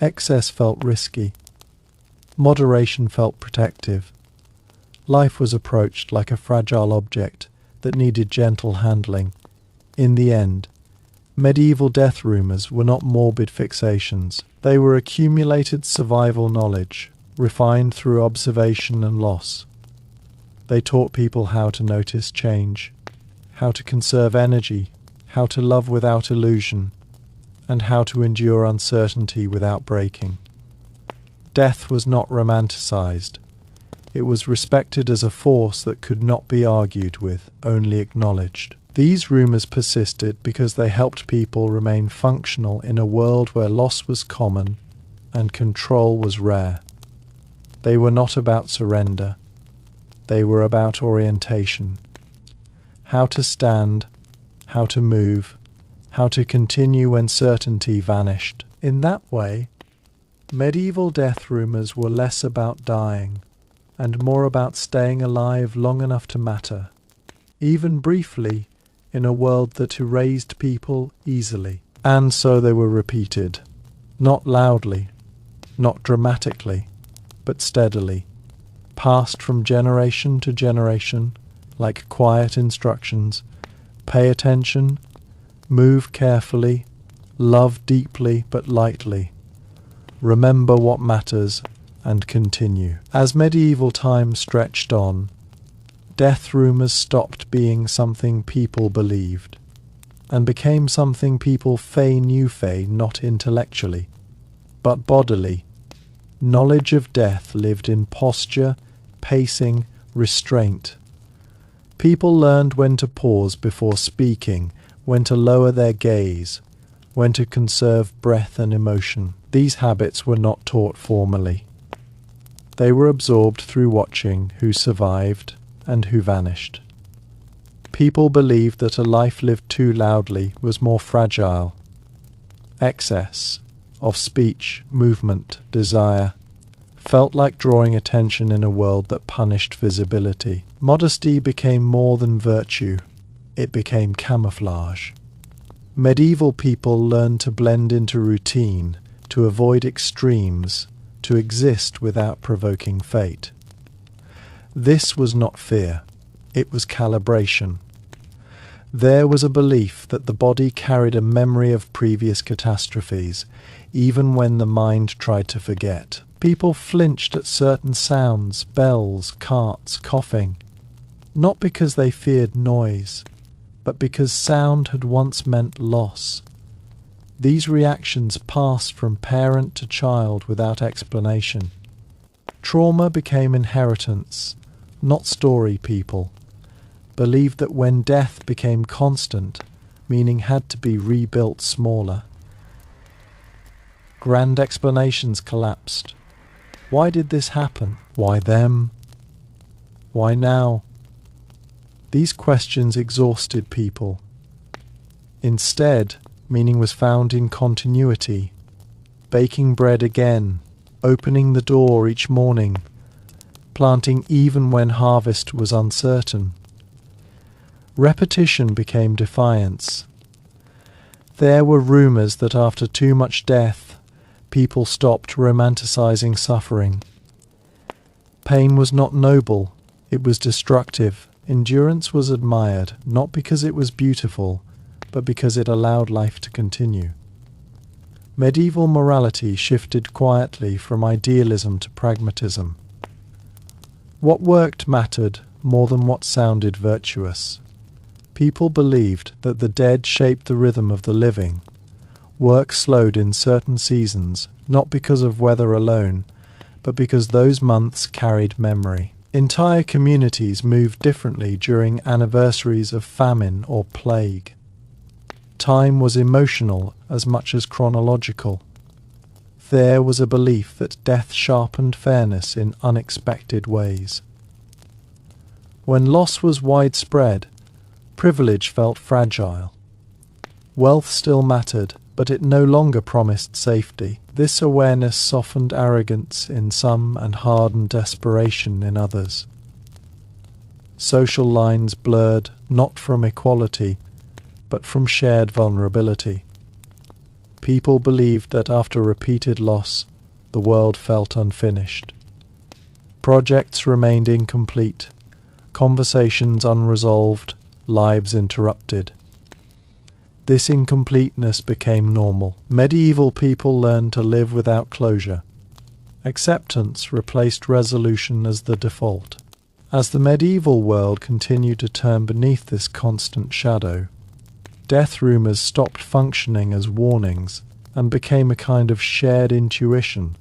Excess felt risky. Moderation felt protective. Life was approached like a fragile object that needed gentle handling. In the end, medieval death rumours were not morbid fixations. They were accumulated survival knowledge, refined through observation and loss. They taught people how to notice change, how to conserve energy, how to love without illusion, and how to endure uncertainty without breaking. Death was not romanticized. It was respected as a force that could not be argued with, only acknowledged. These rumours persisted because they helped people remain functional in a world where loss was common and control was rare. They were not about surrender. They were about orientation. How to stand, how to move, how to continue when certainty vanished. In that way, medieval death rumours were less about dying and more about staying alive long enough to matter, even briefly, in a world that erased people easily. And so they were repeated, not loudly, not dramatically, but steadily, passed from generation to generation, like quiet instructions. Pay attention, move carefully, love deeply but lightly, remember what matters, and continue. As medieval times stretched on, death rumours stopped being something people believed, and became something people knew not intellectually, but bodily. Knowledge of death lived in posture, pacing, restraint. People learned when to pause before speaking, when to lower their gaze, when to conserve breath and emotion. These habits were not taught formally. They were absorbed through watching who survived and who vanished. People believed that a life lived too loudly was more fragile. Excess of speech, movement, desire felt like drawing attention in a world that punished visibility. Modesty became more than virtue. It became camouflage. Medieval people learned to blend into routine, to avoid extremes, to exist without provoking fate. This was not fear, it was calibration. There was a belief that the body carried a memory of previous catastrophes, even when the mind tried to forget. People flinched at certain sounds, bells, carts, coughing, not because they feared noise, but because sound had once meant loss. These reactions passed from parent to child without explanation. Trauma became inheritance, not story. People believed that when death became constant, meaning had to be rebuilt smaller. Grand explanations collapsed. Why did this happen? Why them? Why now? These questions exhausted people. Instead, meaning was found in continuity, baking bread again, opening the door each morning, planting even when harvest was uncertain. Repetition became defiance. There were rumours that after too much death, people stopped romanticizing suffering. Pain was not noble, it was destructive. Endurance was admired, not because it was beautiful, but because it allowed life to continue. Medieval morality shifted quietly from idealism to pragmatism. What worked mattered more than what sounded virtuous. People believed that the dead shaped the rhythm of the living. Work slowed in certain seasons, not because of weather alone, but because those months carried memory. Entire communities moved differently during anniversaries of famine or plague. Time was emotional as much as chronological. There was a belief that death sharpened fairness in unexpected ways. When loss was widespread, privilege felt fragile. Wealth still mattered, but it no longer promised safety. This awareness softened arrogance in some and hardened desperation in others. Social lines blurred not from equality, but from shared vulnerability. People believed that after repeated loss, the world felt unfinished. Projects remained incomplete, conversations unresolved, lives interrupted. This incompleteness became normal. Medieval people learned to live without closure. Acceptance replaced resolution as the default. As the medieval world continued to turn beneath this constant shadow, death rumours stopped functioning as warnings and became a kind of shared intuition,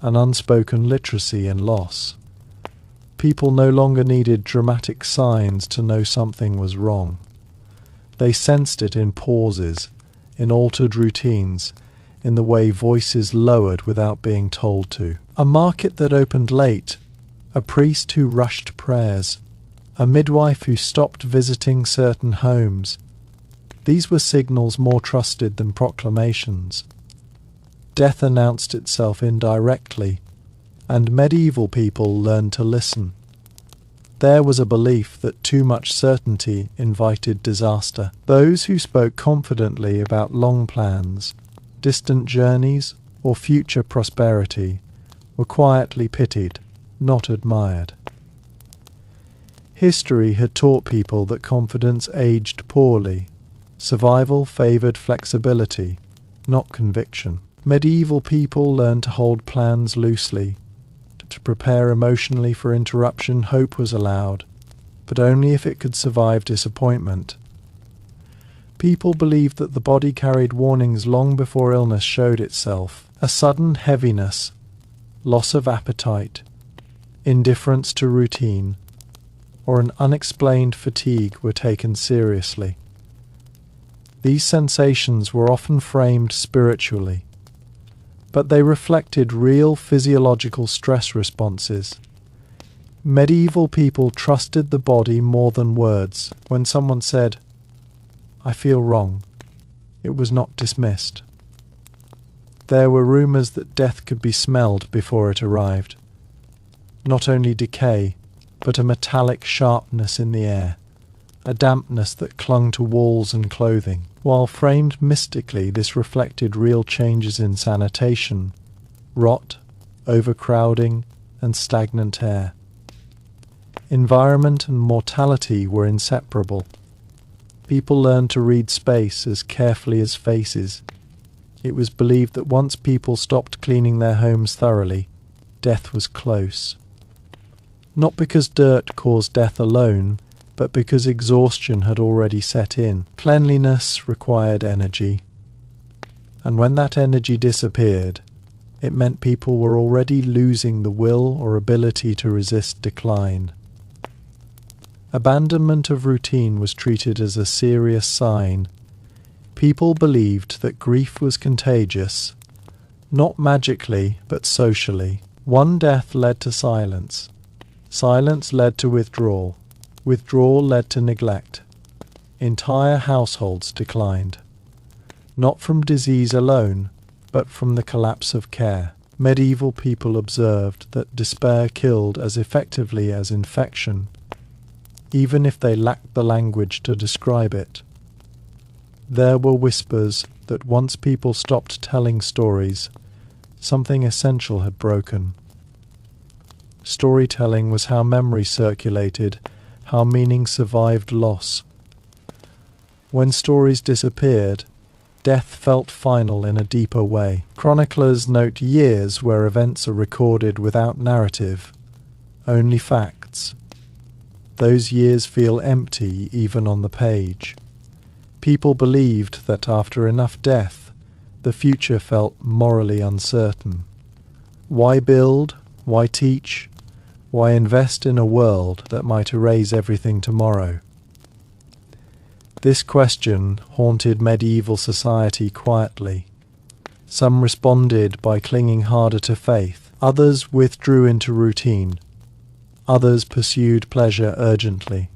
an unspoken literacy in loss. People no longer needed dramatic signs to know something was wrong. They sensed it in pauses, in altered routines, in the way voices lowered without being told to. A market that opened late, a priest who rushed prayers, a midwife who stopped visiting certain homes. These were signals more trusted than proclamations. Death announced itself indirectly, and medieval people learned to listen. There was a belief that too much certainty invited disaster. Those who spoke confidently about long plans, distant journeys, or future prosperity were quietly pitied, not admired. History had taught people that confidence aged poorly. Survival favoured flexibility, not conviction. Medieval people learned to hold plans loosely. To prepare emotionally for interruption, hope was allowed, but only if it could survive disappointment. People believed that the body carried warnings long before illness showed itself. A sudden heaviness, loss of appetite, indifference to routine, or an unexplained fatigue were taken seriously. These sensations were often framed spiritually, but they reflected real physiological stress responses. Medieval people trusted the body more than words. When someone said, "I feel wrong," it was not dismissed. There were rumours that death could be smelled before it arrived. Not only decay, but a metallic sharpness in the air, a dampness that clung to walls and clothing. While framed mystically, this reflected real changes in sanitation, rot, overcrowding, and stagnant air. Environment and mortality were inseparable. People learned to read space as carefully as faces. It was believed that once people stopped cleaning their homes thoroughly, death was close. Not because dirt caused death alone, but because exhaustion had already set in. Cleanliness required energy, and when that energy disappeared, it meant people were already losing the will or ability to resist decline. Abandonment of routine was treated as a serious sign. People believed that grief was contagious, not magically, but socially. One death led to silence. Silence led to withdrawal. Withdrawal led to neglect. Entire households declined. Not from disease alone, but from the collapse of care. Medieval people observed that despair killed as effectively as infection, even if they lacked the language to describe it. There were whispers that once people stopped telling stories, something essential had broken. Storytelling was how memory circulated, how meaning survived loss. When stories disappeared, death felt final in a deeper way. Chroniclers note years where events are recorded without narrative, only facts. Those years feel empty even on the page. People believed that after enough death, the future felt morally uncertain. Why build? Why teach? Why invest in a world that might erase everything tomorrow? This question haunted medieval society quietly. Some responded by clinging harder to faith. Others withdrew into routine. Others pursued pleasure urgently.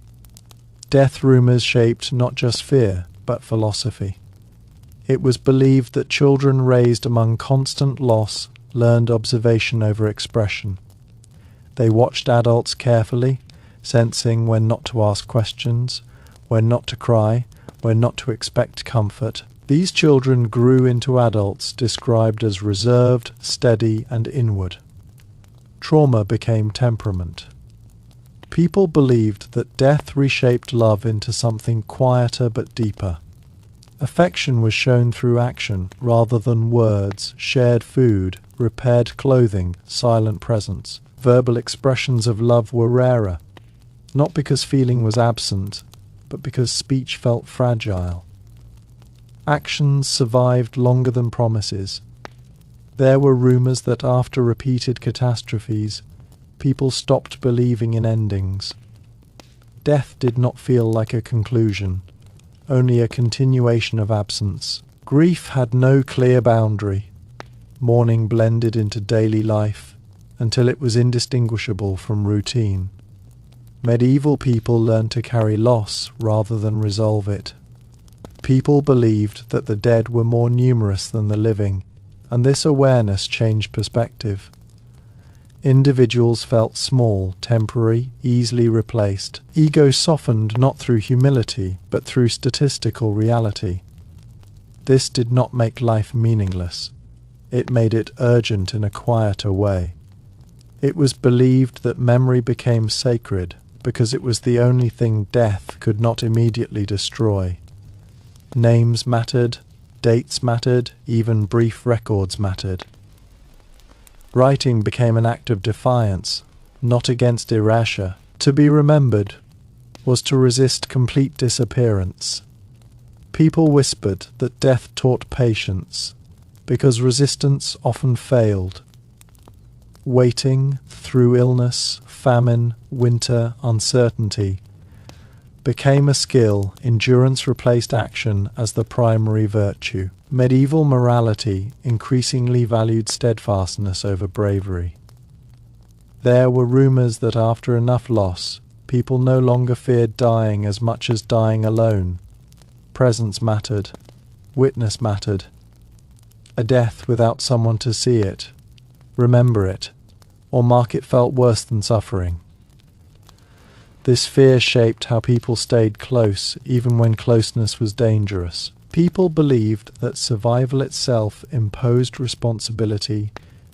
Death rumours shaped not just fear, but philosophy. It was believed that children raised among constant loss learned observation over expression. They watched adults carefully, sensing when not to ask questions, when not to cry, when not to expect comfort. These children grew into adults described as reserved, steady, and inward. Trauma became temperament. People believed that death reshaped love into something quieter but deeper. Affection was shown through action rather than words, shared food, repaired clothing, silent presence. Verbal expressions of love were rarer, not because feeling was absent, but because speech felt fragile. Actions survived longer than promises. There were rumours that after repeated catastrophes, people stopped believing in endings. Death did not feel like a conclusion, only a continuation of absence. Grief had no clear boundary. Mourning blended into daily life until it was indistinguishable from routine. Medieval people learned to carry loss rather than resolve it. People believed that the dead were more numerous than the living, and this awareness changed perspective. Individuals felt small, temporary, easily replaced. Ego softened not through humility, but through statistical reality. This did not make life meaningless. it made it urgent in a quieter way. It was believed that memory became sacred because it was the only thing death could not immediately destroy. Names mattered, dates mattered, even brief records mattered. Writing became an act of defiance, not against erasure. To be remembered was to resist complete disappearance. People whispered that death taught patience, because resistance often failed. Waiting through illness, famine, winter, uncertainty became a skill. Endurance replaced action as the primary virtue. Medieval morality increasingly valued steadfastness over bravery. There were rumors that after enough loss, people no longer feared dying as much as dying alone. Presence mattered. Witness mattered. A death without someone to see it, remember it, or mark it felt worse than suffering. This fear shaped how people stayed close, even when closeness was dangerous. People believed that survival itself imposed responsibility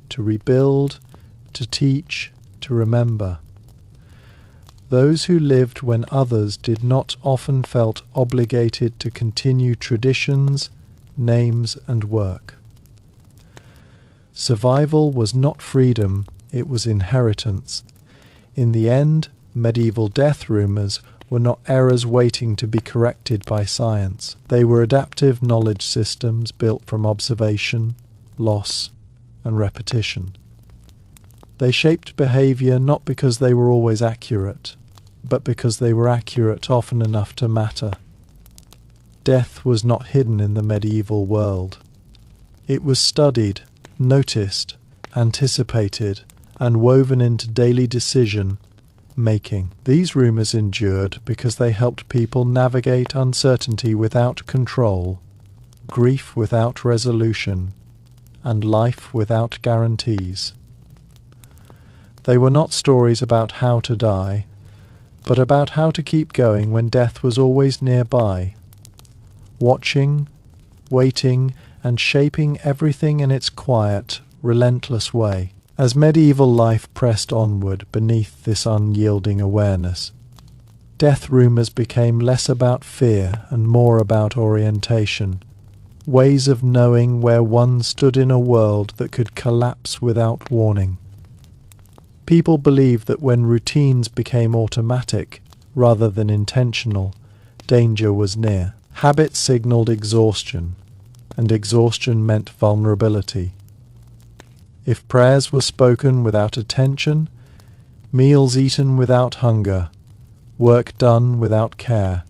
to rebuild, to teach, to remember. Those who lived when others did not often felt obligated to continue traditions, names, and work. Survival was not freedom, it was inheritance. In the end, medieval death rumors were not errors waiting to be corrected by science. They were adaptive knowledge systems built from observation, loss, and repetition. They shaped behavior not because they were always accurate, but because they were accurate often enough to matter. Death was not hidden in the medieval world. It was studied, noticed, anticipated, and woven into daily decision making. These rumors endured because they helped people navigate uncertainty without control, grief without resolution, and life without guarantees. They were not stories about how to die, but about how to keep going when death was always nearby, watching, waiting, and shaping everything in its quiet, relentless way. As medieval life pressed onward beneath this unyielding awareness, death rumors became less about fear and more about orientation, ways of knowing where one stood in a world that could collapse without warning. People believed that when routines became automatic rather than intentional, danger was near. Habit signaled exhaustion, and exhaustion meant vulnerability. If prayers were spoken without attention, meals eaten without hunger, work done without care,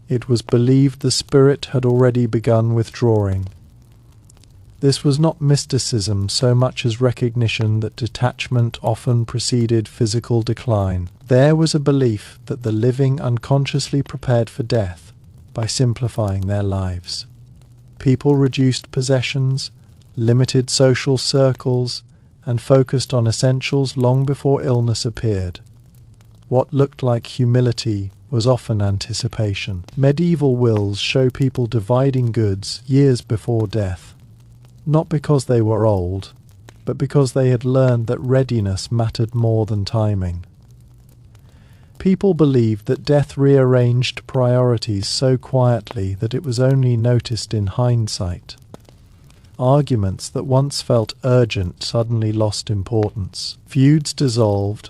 it was believed the spirit had already begun withdrawing. This was not mysticism so much as recognition that detachment often preceded physical decline. There was a belief that the living unconsciously prepared for death by simplifying their lives. People reduced possessions, limited social circles, and focused on essentials long before illness appeared. What looked like humility was often anticipation. Medieval wills show people dividing goods years before death, not because they were old, but because they had learned that readiness mattered more than timing. People believed that death rearranged priorities so quietly that it was only noticed in hindsight. Arguments that once felt urgent suddenly lost importance. Feuds dissolved,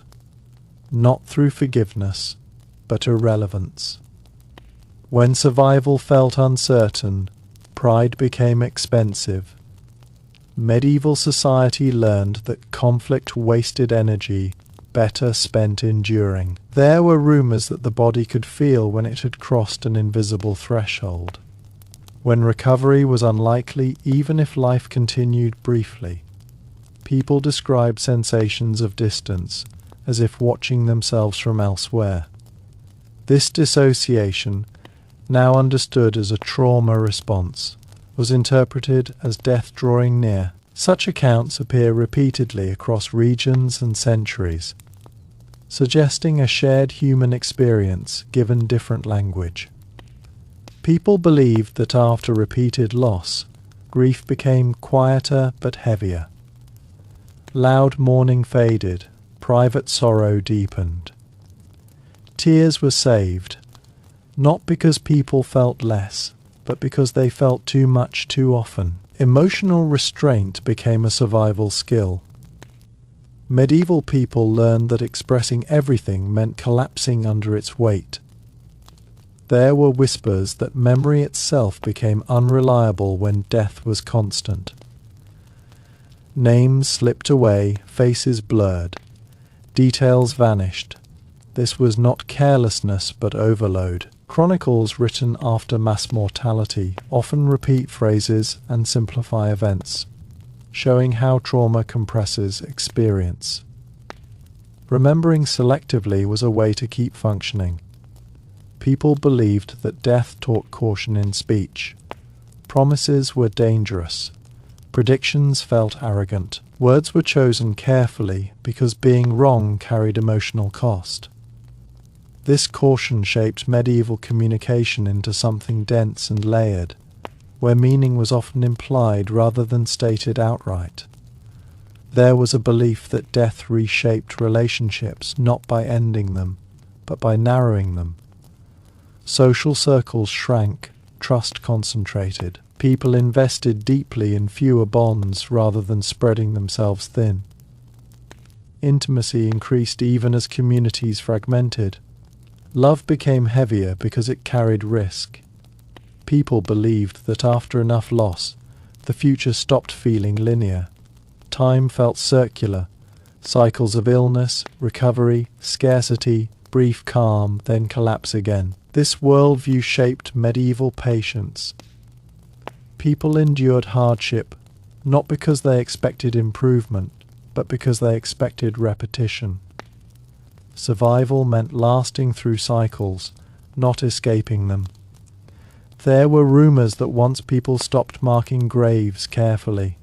not through forgiveness, but irrelevance. When survival felt uncertain, pride became expensive. Medieval society learned that conflict wasted energy, better spent enduring. There were rumors that the body could feel when it had crossed an invisible threshold, when recovery was unlikely even if life continued briefly. People described sensations of distance, as if watching themselves from elsewhere. This dissociation, now understood as a trauma response, was interpreted as death drawing near. Such accounts appear repeatedly across regions and centuries, suggesting a shared human experience given different language. People believed that after repeated loss, Grief became quieter but heavier. Loud mourning faded, private sorrow deepened. Tears were saved, not because people felt less, but because they felt too much too often. Emotional restraint became a survival skill. Medieval people learned that expressing everything meant collapsing under its weight. There were whispers that memory itself became unreliable when death was constant. Names slipped away, faces blurred, details vanished. This was not carelessness but overload. Chronicles written after mass mortality often repeat phrases and simplify events, showing how trauma compresses experience. Remembering selectively was a way to keep functioning. People believed that death taught caution in speech. Promises were dangerous. Predictions felt arrogant. Words were chosen carefully because being wrong carried emotional cost. This caution shaped medieval communication into something dense and layered, where meaning was often implied rather than stated outright. There was a belief that death reshaped relationships not by ending them, but by narrowing them. Social circles shrank, trust concentrated. People invested deeply in fewer bonds rather than spreading themselves thin. Intimacy increased even as communities fragmented. Love became heavier because it carried risk. People believed that after enough loss, the future stopped feeling linear. Time felt circular, cycles of illness, recovery, scarcity, brief calm, then collapse again. This worldview shaped medieval patience. People endured hardship, not because they expected improvement, but because they expected repetition. Survival meant lasting through cycles, not escaping them. There were rumours that once people stopped marking graves carefully,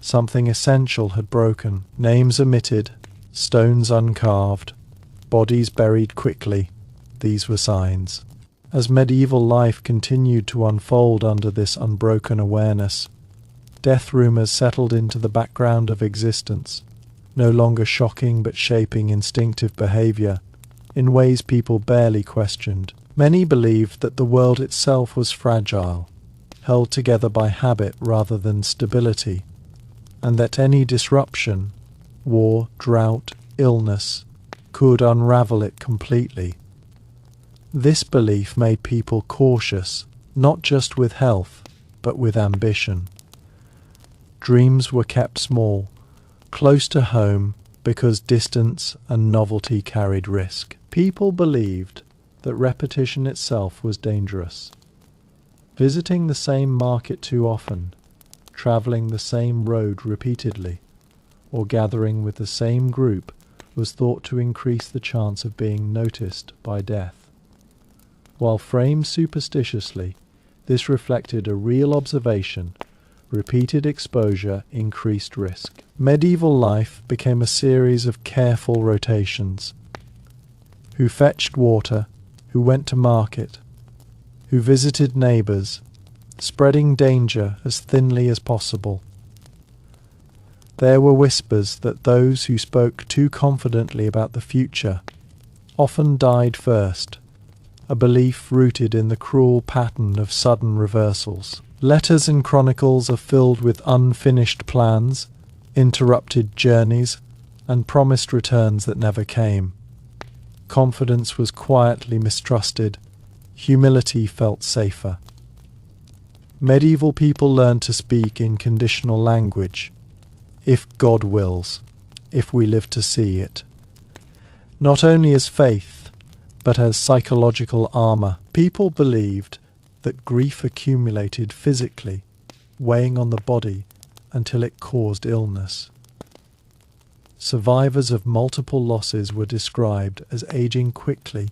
something essential had broken. Names omitted, stones uncarved, bodies buried quickly. These were signs. As medieval life continued to unfold under this unbroken awareness, death rumours settled into the background of existence, no longer shocking but shaping instinctive behaviour in ways people barely questioned. Many believed that the world itself was fragile, held together by habit rather than stability, and that any disruption, war, drought, illness, could unravel it completely. This belief made people cautious, not just with health, but with ambition. Dreams were kept small, close to home, because distance and novelty carried risk. People believed that repetition itself was dangerous. Visiting the same market too often, travelling the same road repeatedly, or gathering with the same group was thought to increase the chance of being noticed by death. While framed superstitiously, this reflected a real observation. Repeated exposure increased risk. Medieval life became a series of careful rotations. Who fetched water, who went to market, who visited neighbours, spreading danger as thinly as possible. There were whispers that those who spoke too confidently about the future often died first, a belief rooted in the cruel pattern of sudden reversals. Letters and chronicles are filled with unfinished plans, interrupted journeys, and promised returns that never came. Confidence was quietly mistrusted. Humility felt safer. Medieval people learned to speak in conditional language. If God wills, if we live to see it. Not only as faith, but as psychological armour. People believed that grief accumulated physically, weighing on the body until it caused illness. Survivors of multiple losses were described as aging quickly,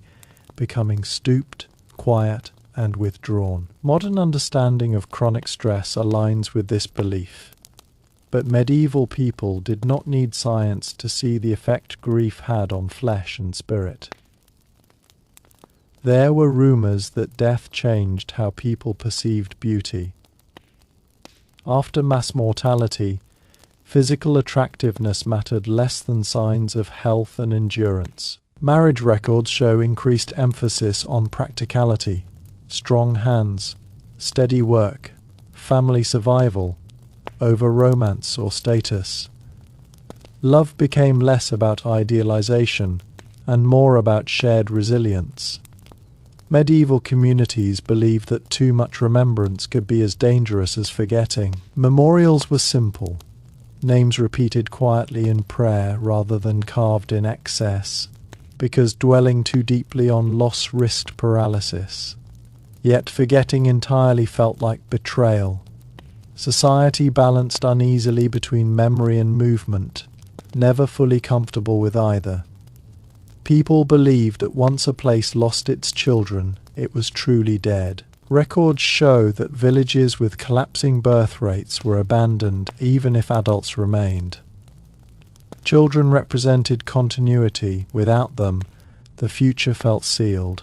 becoming stooped, quiet, and withdrawn. Modern understanding of chronic stress aligns with this belief. But medieval people did not need science to see the effect grief had on flesh and spirit. There were rumours that death changed how people perceived beauty. After mass mortality, physical attractiveness mattered less than signs of health and endurance. Marriage records show increased emphasis on practicality, strong hands, steady work, family survival, over romance or status. Love became less about idealization and more about shared resilience. Medieval communities believed that too much remembrance could be as dangerous as forgetting. Memorials were simple, names repeated quietly in prayer rather than carved in excess, because dwelling too deeply on loss risked paralysis. Yet forgetting entirely felt like betrayal. Society balanced uneasily between memory and movement, never fully comfortable with either. People believed that once a place lost its children, it was truly dead. Records show that villages with collapsing birth rates were abandoned even if adults remained. Children represented continuity. Without them, the future felt sealed.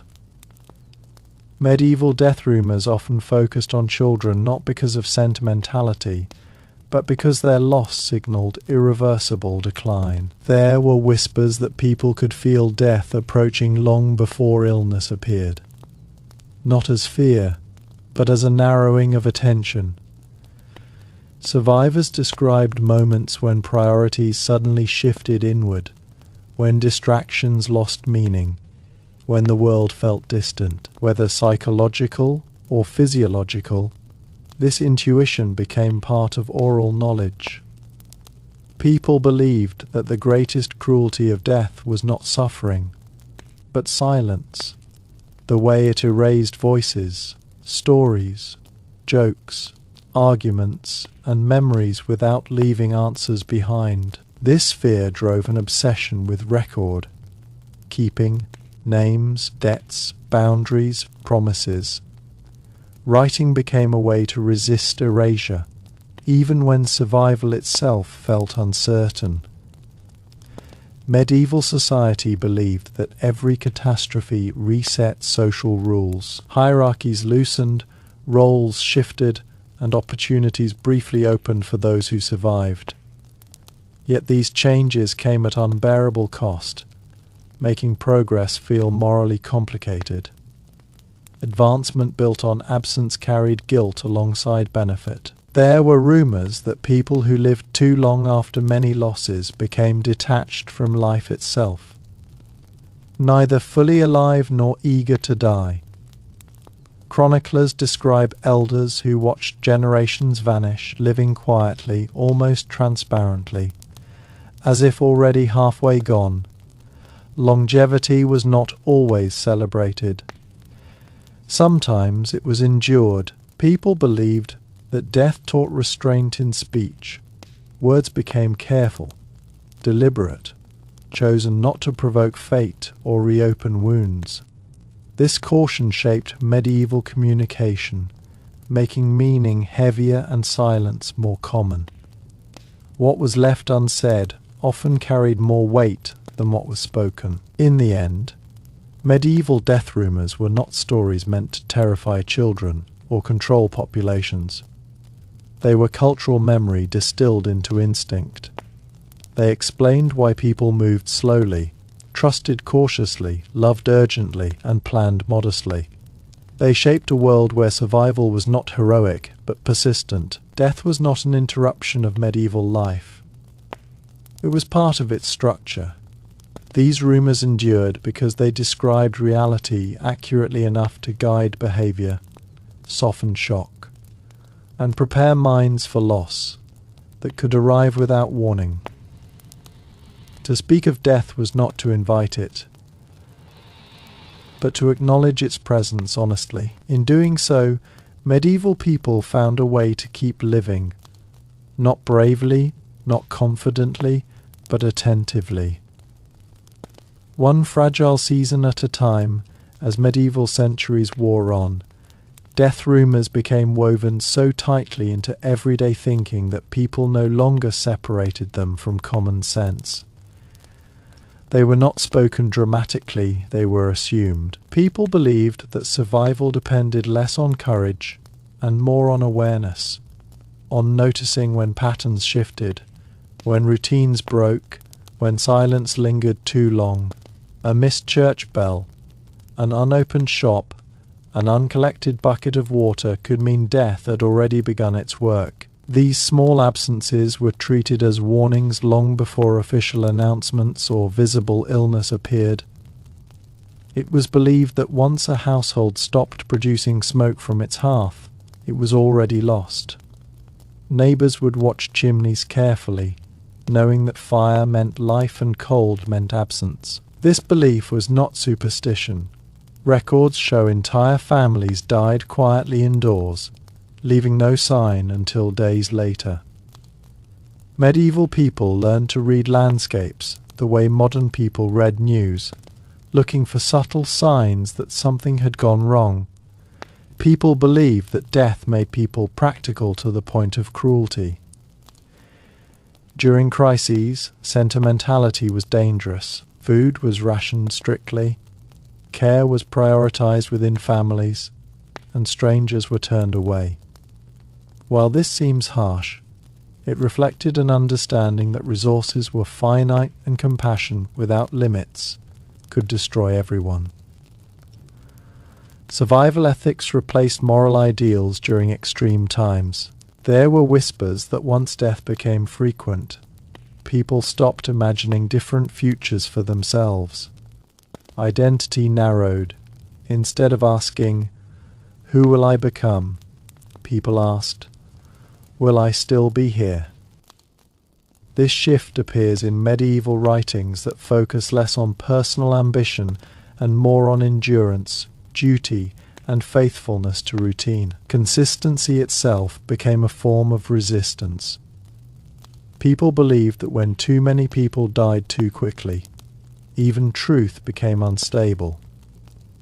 Medieval death rumours often focused on children not because of sentimentality, but because their loss signalled irreversible decline. There were whispers that people could feel death approaching long before illness appeared. Not as fear, but as a narrowing of attention. Survivors described moments when priorities suddenly shifted inward, when distractions lost meaning, when the world felt distant. Whether psychological or physiological, this intuition became part of oral knowledge. People believed that the greatest cruelty of death was not suffering, but silence, the way it erased voices, stories, jokes, arguments, and memories without leaving answers behind. This fear drove an obsession with record, keeping names, debts, boundaries, promises. Writing became a way to resist erasure, even when survival itself felt uncertain. Medieval society believed that every catastrophe reset social rules. Hierarchies loosened, roles shifted, and opportunities briefly opened for those who survived. Yet these changes came at unbearable cost, making progress feel morally complicated. Advancement built on absence carried guilt alongside benefit. There were rumours that people who lived too long after many losses became detached from life itself, neither fully alive nor eager to die. Chroniclers describe elders who watched generations vanish, living quietly, almost transparently, as if already halfway gone. Longevity was not always celebrated. Sometimes it was endured. People believed that death taught restraint in speech. Words became careful, deliberate, chosen not to provoke fate or reopen wounds. This caution shaped medieval communication, making meaning heavier and silence more common. What was left unsaid often carried more weight than what was spoken. In the end, medieval death rumours were not stories meant to terrify children or control populations. They were cultural memory distilled into instinct. They explained why people moved slowly, trusted cautiously, loved urgently, and planned modestly. They shaped a world where survival was not heroic, but persistent. Death was not an interruption of medieval life. It was part of its structure. These rumours endured because they described reality accurately enough to guide behaviour, soften shock, and prepare minds for loss that could arrive without warning. To speak of death was not to invite it, but to acknowledge its presence honestly. In doing so, medieval people found a way to keep living, not bravely, not confidently, but attentively. One fragile season at a time, as medieval centuries wore on, death rumours became woven so tightly into everyday thinking that people no longer separated them from common sense. They were not spoken dramatically, they were assumed. People believed that survival depended less on courage and more on awareness. on noticing when patterns shifted, when routines broke, when silence lingered too long. A missed church bell, an unopened shop, an uncollected bucket of water could mean death had already begun its work. These small absences were treated as warnings long before official announcements or visible illness appeared. It was believed that once a household stopped producing smoke from its hearth, it was already lost. Neighbours would watch chimneys carefully, knowing that fire meant life and cold meant absence. This belief was not superstition. Records show entire families died quietly indoors, leaving no sign until days later. Medieval people learned to read landscapes the way modern people read news, looking for subtle signs that something had gone wrong. People believed that death made people practical to the point of cruelty. During crises, sentimentality was dangerous. Food was rationed strictly, care was prioritized within families, and strangers were turned away. While this seems harsh, it reflected an understanding that resources were finite and compassion without limits could destroy everyone. Survival ethics replaced moral ideals during extreme times. There were whispers that once death became frequent, people stopped imagining different futures for themselves. Identity narrowed. Instead of asking, "Who will I become?" people asked, "Will I still be here?" This shift appears in medieval writings that focus less on personal ambition and more on endurance, duty, and faithfulness to routine. Consistency itself became a form of resistance. People believed that when too many people died too quickly, even truth became unstable.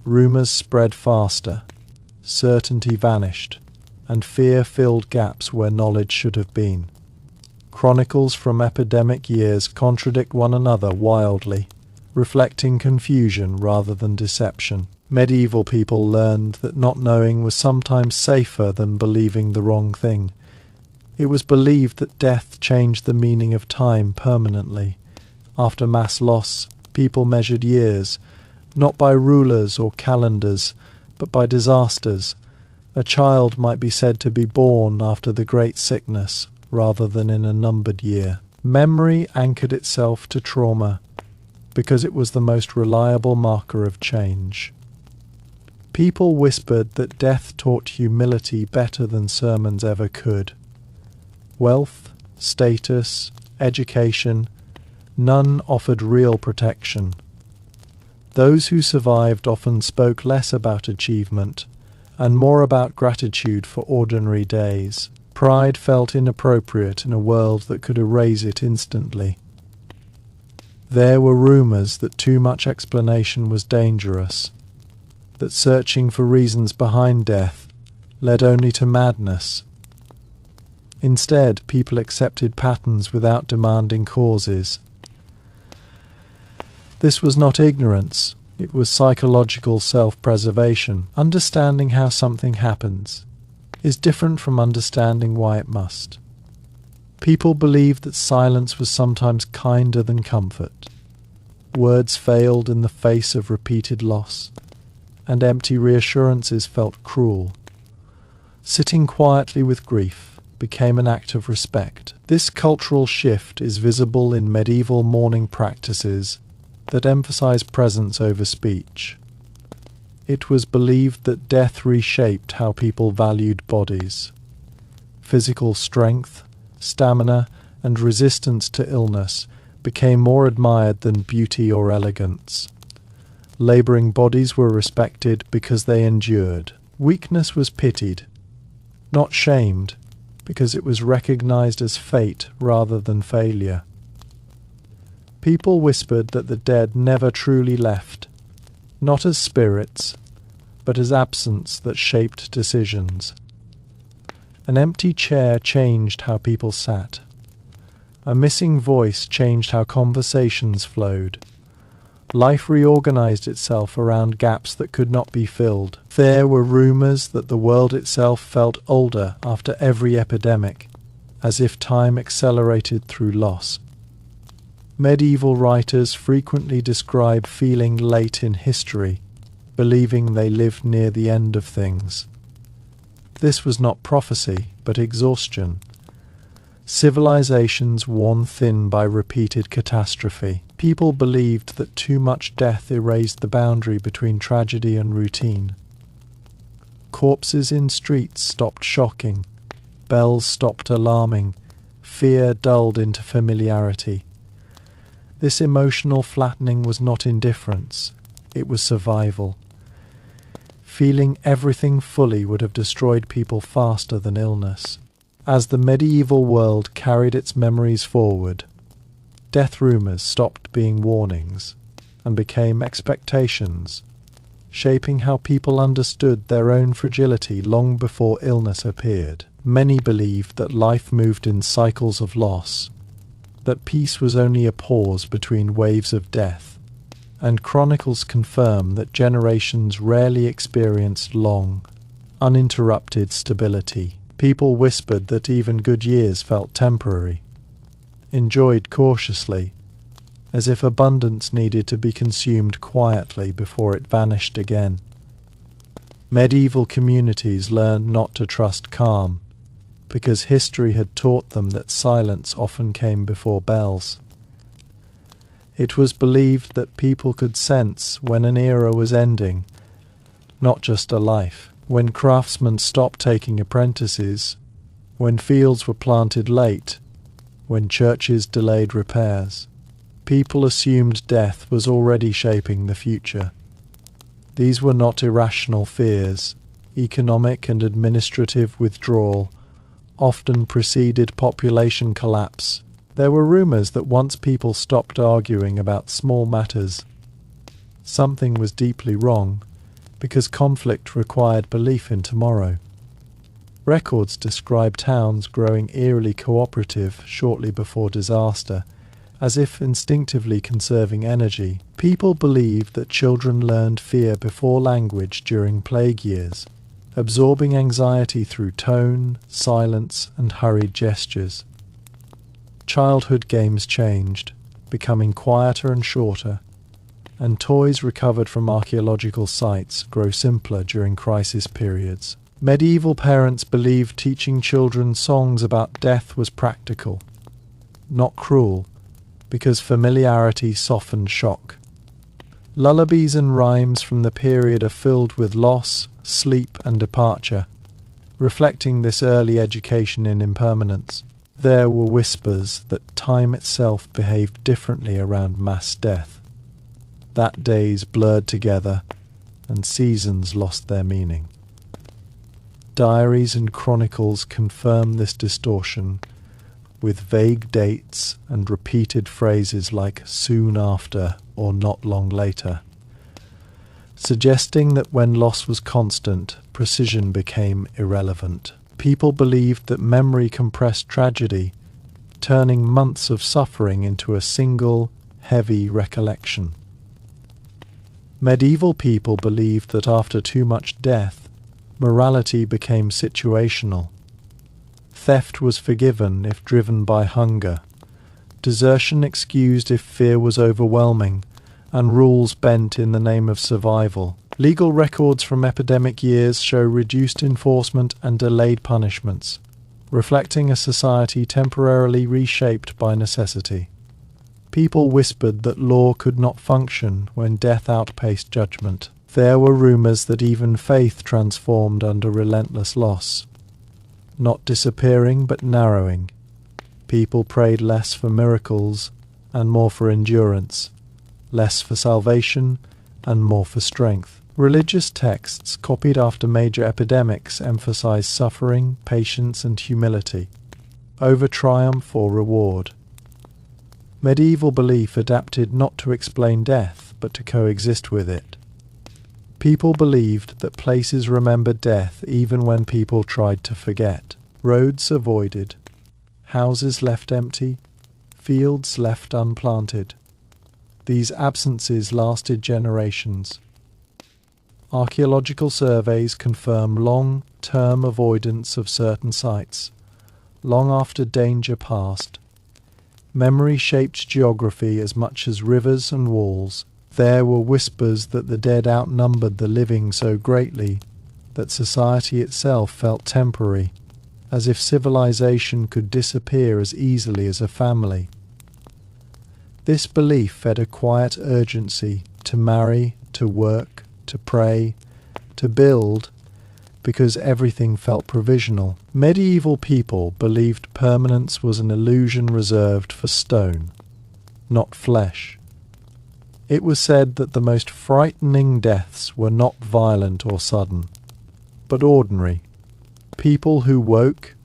Rumours spread faster, certainty vanished, and fear filled gaps where knowledge should have been. Chronicles from epidemic years contradict one another wildly, reflecting confusion rather than deception. Medieval people learned that not knowing was sometimes safer than believing the wrong thing. It was believed that death changed the meaning of time permanently. After mass loss, people measured years, not by rulers or calendars, but by disasters. A child might be said to be born after the great sickness, rather than in a numbered year. Memory anchored itself to trauma, because it was the most reliable marker of change. People whispered that death taught humility better than sermons ever could. Wealth, status, education, none offered real protection. Those who survived often spoke less about achievement and more about gratitude for ordinary days. Pride felt inappropriate in a world that could erase it instantly. There were rumours that too much explanation was dangerous, that searching for reasons behind death led only to madness. Instead, people accepted patterns without demanding causes. This was not ignorance, it was psychological self-preservation. Understanding how something happens is different from understanding why it must. People believed that silence was sometimes kinder than comfort. Words failed in the face of repeated loss, and empty reassurances felt cruel. Sitting quietly with grief became an act of respect. This cultural shift is visible in medieval mourning practices that emphasize presence over speech. It was believed that death reshaped how people valued bodies. Physical strength, stamina, and resistance to illness became more admired than beauty or elegance. Labouring bodies were respected because they endured. Weakness was pitied, not shamed, because it was recognized as fate rather than failure. People whispered that the dead never truly left, not as spirits, but as absence that shaped decisions. An empty chair changed how people sat. A missing voice changed how conversations flowed. Life reorganized itself around gaps that could not be filled. There were rumours that the world itself felt older after every epidemic. as if time accelerated through loss. Medieval writers frequently describe feeling late in history, believing they lived near the end of things. This was not prophecy, but exhaustion. Civilizations worn thin by repeated catastrophe. People believed that too much death erased the boundary between tragedy and routine. Corpses in streets stopped shocking, bells stopped alarming, fear dulled into familiarity. This emotional flattening was not indifference, it was survival. Feeling everything fully would have destroyed people faster than illness. As the medieval world carried its memories forward, death rumours stopped being warnings and became expectations, shaping how people understood their own fragility long before illness appeared. Many believed that life moved in cycles of loss, that peace was only a pause between waves of death, and chronicles confirm that generations rarely experienced long, uninterrupted stability. People whispered that even good years felt temporary, enjoyed cautiously, as if abundance needed to be consumed quietly before it vanished again. Medieval communities learned not to trust calm, because history had taught them that silence often came before bells. It was believed that people could sense when an era was ending, not just a life. When craftsmen stopped taking apprentices, when fields were planted late, when churches delayed repairs, people assumed death was already shaping the future. These were not irrational fears. Economic and administrative withdrawal often preceded population collapse. There were rumors that once people stopped arguing about small matters, something was deeply wrong, because conflict required belief in tomorrow. Records describe towns growing eerily cooperative shortly before disaster, as if instinctively conserving energy. People believed that children learned fear before language during plague years, absorbing anxiety through tone, silence, and hurried gestures. Childhood games changed, becoming quieter and shorter, and toys recovered from archaeological sites grow simpler during crisis periods. Medieval parents believed teaching children songs about death was practical, not cruel, because familiarity softened shock. Lullabies and rhymes from the period are filled with loss, sleep, and departure, reflecting this early education in impermanence. There were whispers that time itself behaved differently around mass death, that days blurred together and seasons lost their meaning. Diaries and chronicles confirm this distortion, with vague dates and repeated phrases like soon after or not long later, suggesting that when loss was constant, precision became irrelevant. People believed that memory compressed tragedy, turning months of suffering into a single, heavy recollection. Medieval people believed that after too much death, morality became situational. Theft was forgiven if driven by hunger, desertion excused if fear was overwhelming, and rules bent in the name of survival. Legal records from epidemic years show reduced enforcement and delayed punishments, reflecting a society temporarily reshaped by necessity. People whispered that law could not function when death outpaced judgment. There were rumors that even faith transformed under relentless loss, not disappearing but narrowing. People prayed less for miracles and more for endurance, less for salvation and more for strength. Religious texts copied after major epidemics emphasized suffering, patience, and humility over triumph or reward. Medieval belief adapted not to explain death, but to coexist with it. People believed that places remembered death even when people tried to forget. Roads avoided, houses left empty, fields left unplanted. These absences lasted generations. Archaeological surveys confirm long-term avoidance of certain sites, long after danger passed. Memory shaped geography as much as rivers and walls. There were whispers that the dead outnumbered the living so greatly that society itself felt temporary, as if civilization could disappear as easily as a family. This belief fed a quiet urgency to marry, to work, to pray, to build, because everything felt provisional. Medieval people believed permanence was an illusion reserved for stone, not flesh. It was said that the most frightening deaths were not violent or sudden, but ordinary. People who woke,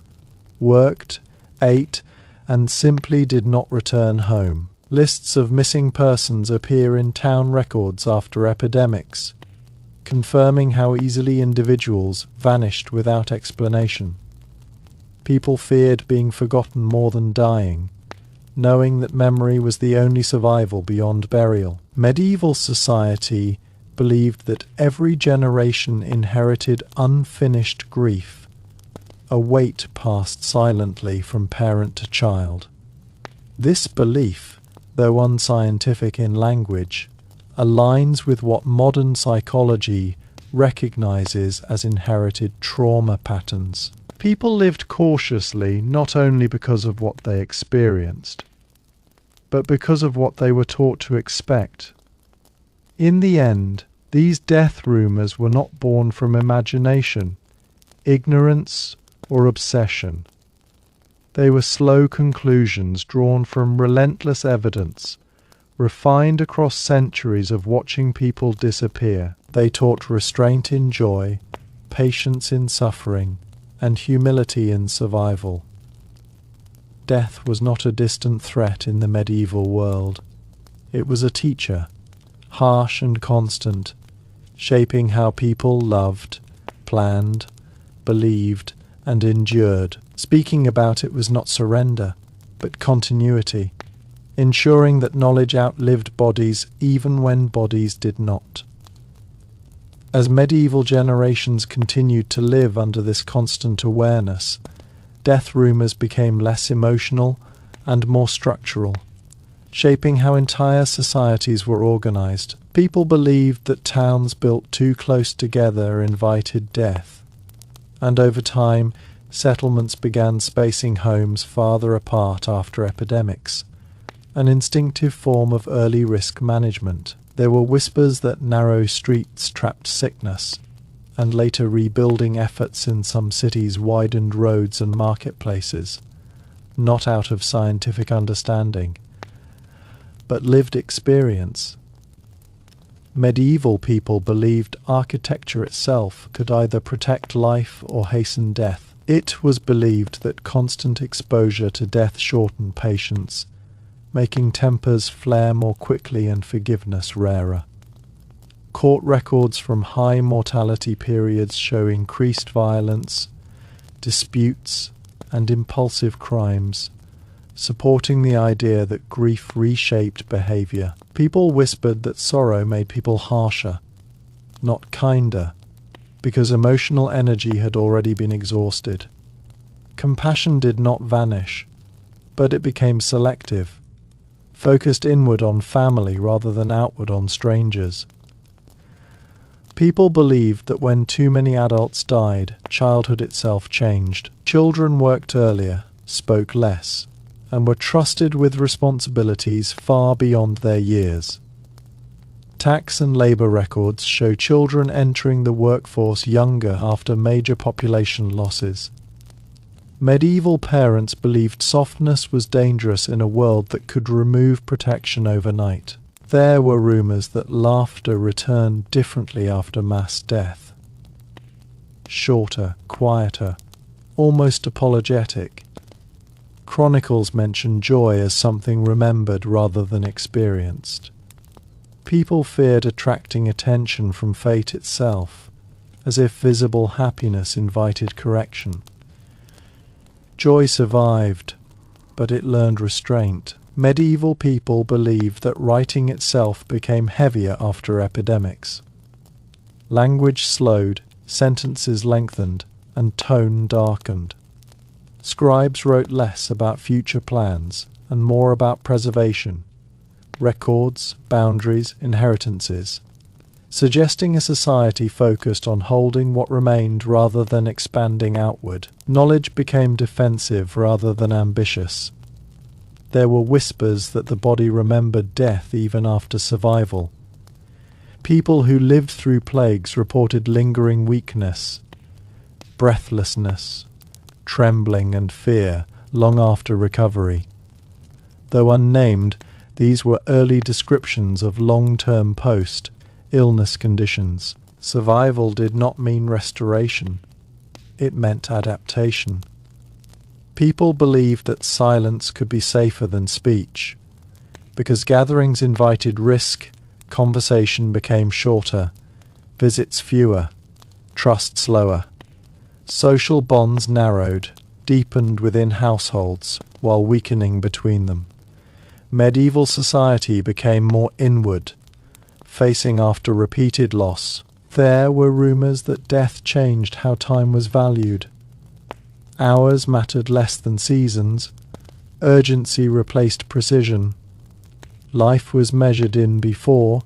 worked, ate, and simply did not return home. Lists of missing persons appear in town records after epidemics, confirming how easily individuals vanished without explanation. People feared being forgotten more than dying, knowing that memory was the only survival beyond burial. Medieval society believed that every generation inherited unfinished grief, a weight passed silently from parent to child. This belief, though unscientific in language, aligns with what modern psychology recognizes as inherited trauma patterns. People lived cautiously not only because of what they experienced, but because of what they were taught to expect. In the end, these death rumours were not born from imagination, ignorance, or obsession. They were slow conclusions drawn from relentless evidence, refined across centuries of watching people disappear. They taught restraint in joy, patience in suffering, and humility in survival. Death was not a distant threat in the medieval world. It was a teacher, harsh and constant, shaping how people loved, planned, believed, and endured. Speaking about it was not surrender, but continuity, ensuring that knowledge outlived bodies even when bodies did not. As medieval generations continued to live under this constant awareness, death rumours became less emotional and more structural, shaping how entire societies were organised. People believed that towns built too close together invited death, and over time settlements began spacing homes farther apart after epidemics, an instinctive form of early risk management. There were whispers that narrow streets trapped sickness, and later rebuilding efforts in some cities widened roads and marketplaces, not out of scientific understanding, but lived experience. Medieval people believed architecture itself could either protect life or hasten death. It was believed that constant exposure to death shortened patience, making tempers flare more quickly and forgiveness rarer. Court records from high mortality periods show increased violence, disputes, and impulsive crimes, supporting the idea that grief reshaped behaviour. People whispered that sorrow made people harsher, not kinder, because emotional energy had already been exhausted. Compassion did not vanish, but it became selective, focused inward on family rather than outward on strangers. People believed that when too many adults died, childhood itself changed. Children worked earlier, spoke less, and were trusted with responsibilities far beyond their years. Tax and labour records show children entering the workforce younger after major population losses. Medieval parents believed softness was dangerous in a world that could remove protection overnight. There were rumours that laughter returned differently after mass death. Shorter, quieter, almost apologetic. Chronicles mention joy as something remembered rather than experienced. People feared attracting attention from fate itself, as if visible happiness invited correction. Joy survived, but it learned restraint. Medieval people believed that writing itself became heavier after epidemics. Language slowed, sentences lengthened, and tone darkened. Scribes wrote less about future plans and more about preservation, records, boundaries, inheritances, suggesting a society focused on holding what remained rather than expanding outward. Knowledge became defensive rather than ambitious. There were whispers that the body remembered death even after survival. People who lived through plagues reported lingering weakness, breathlessness, trembling and fear long after recovery. Though unnamed, these were early descriptions of long-term post-illness conditions. Survival did not mean restoration. It meant adaptation. People believed that silence could be safer than speech. Because gatherings invited risk, conversation became shorter, visits fewer, trust slower. Social bonds narrowed, deepened within households, while weakening between them. Medieval society became more inward, facing after repeated loss. There were rumours that death changed how time was valued. Hours mattered less than seasons. Urgency replaced precision. Life was measured in before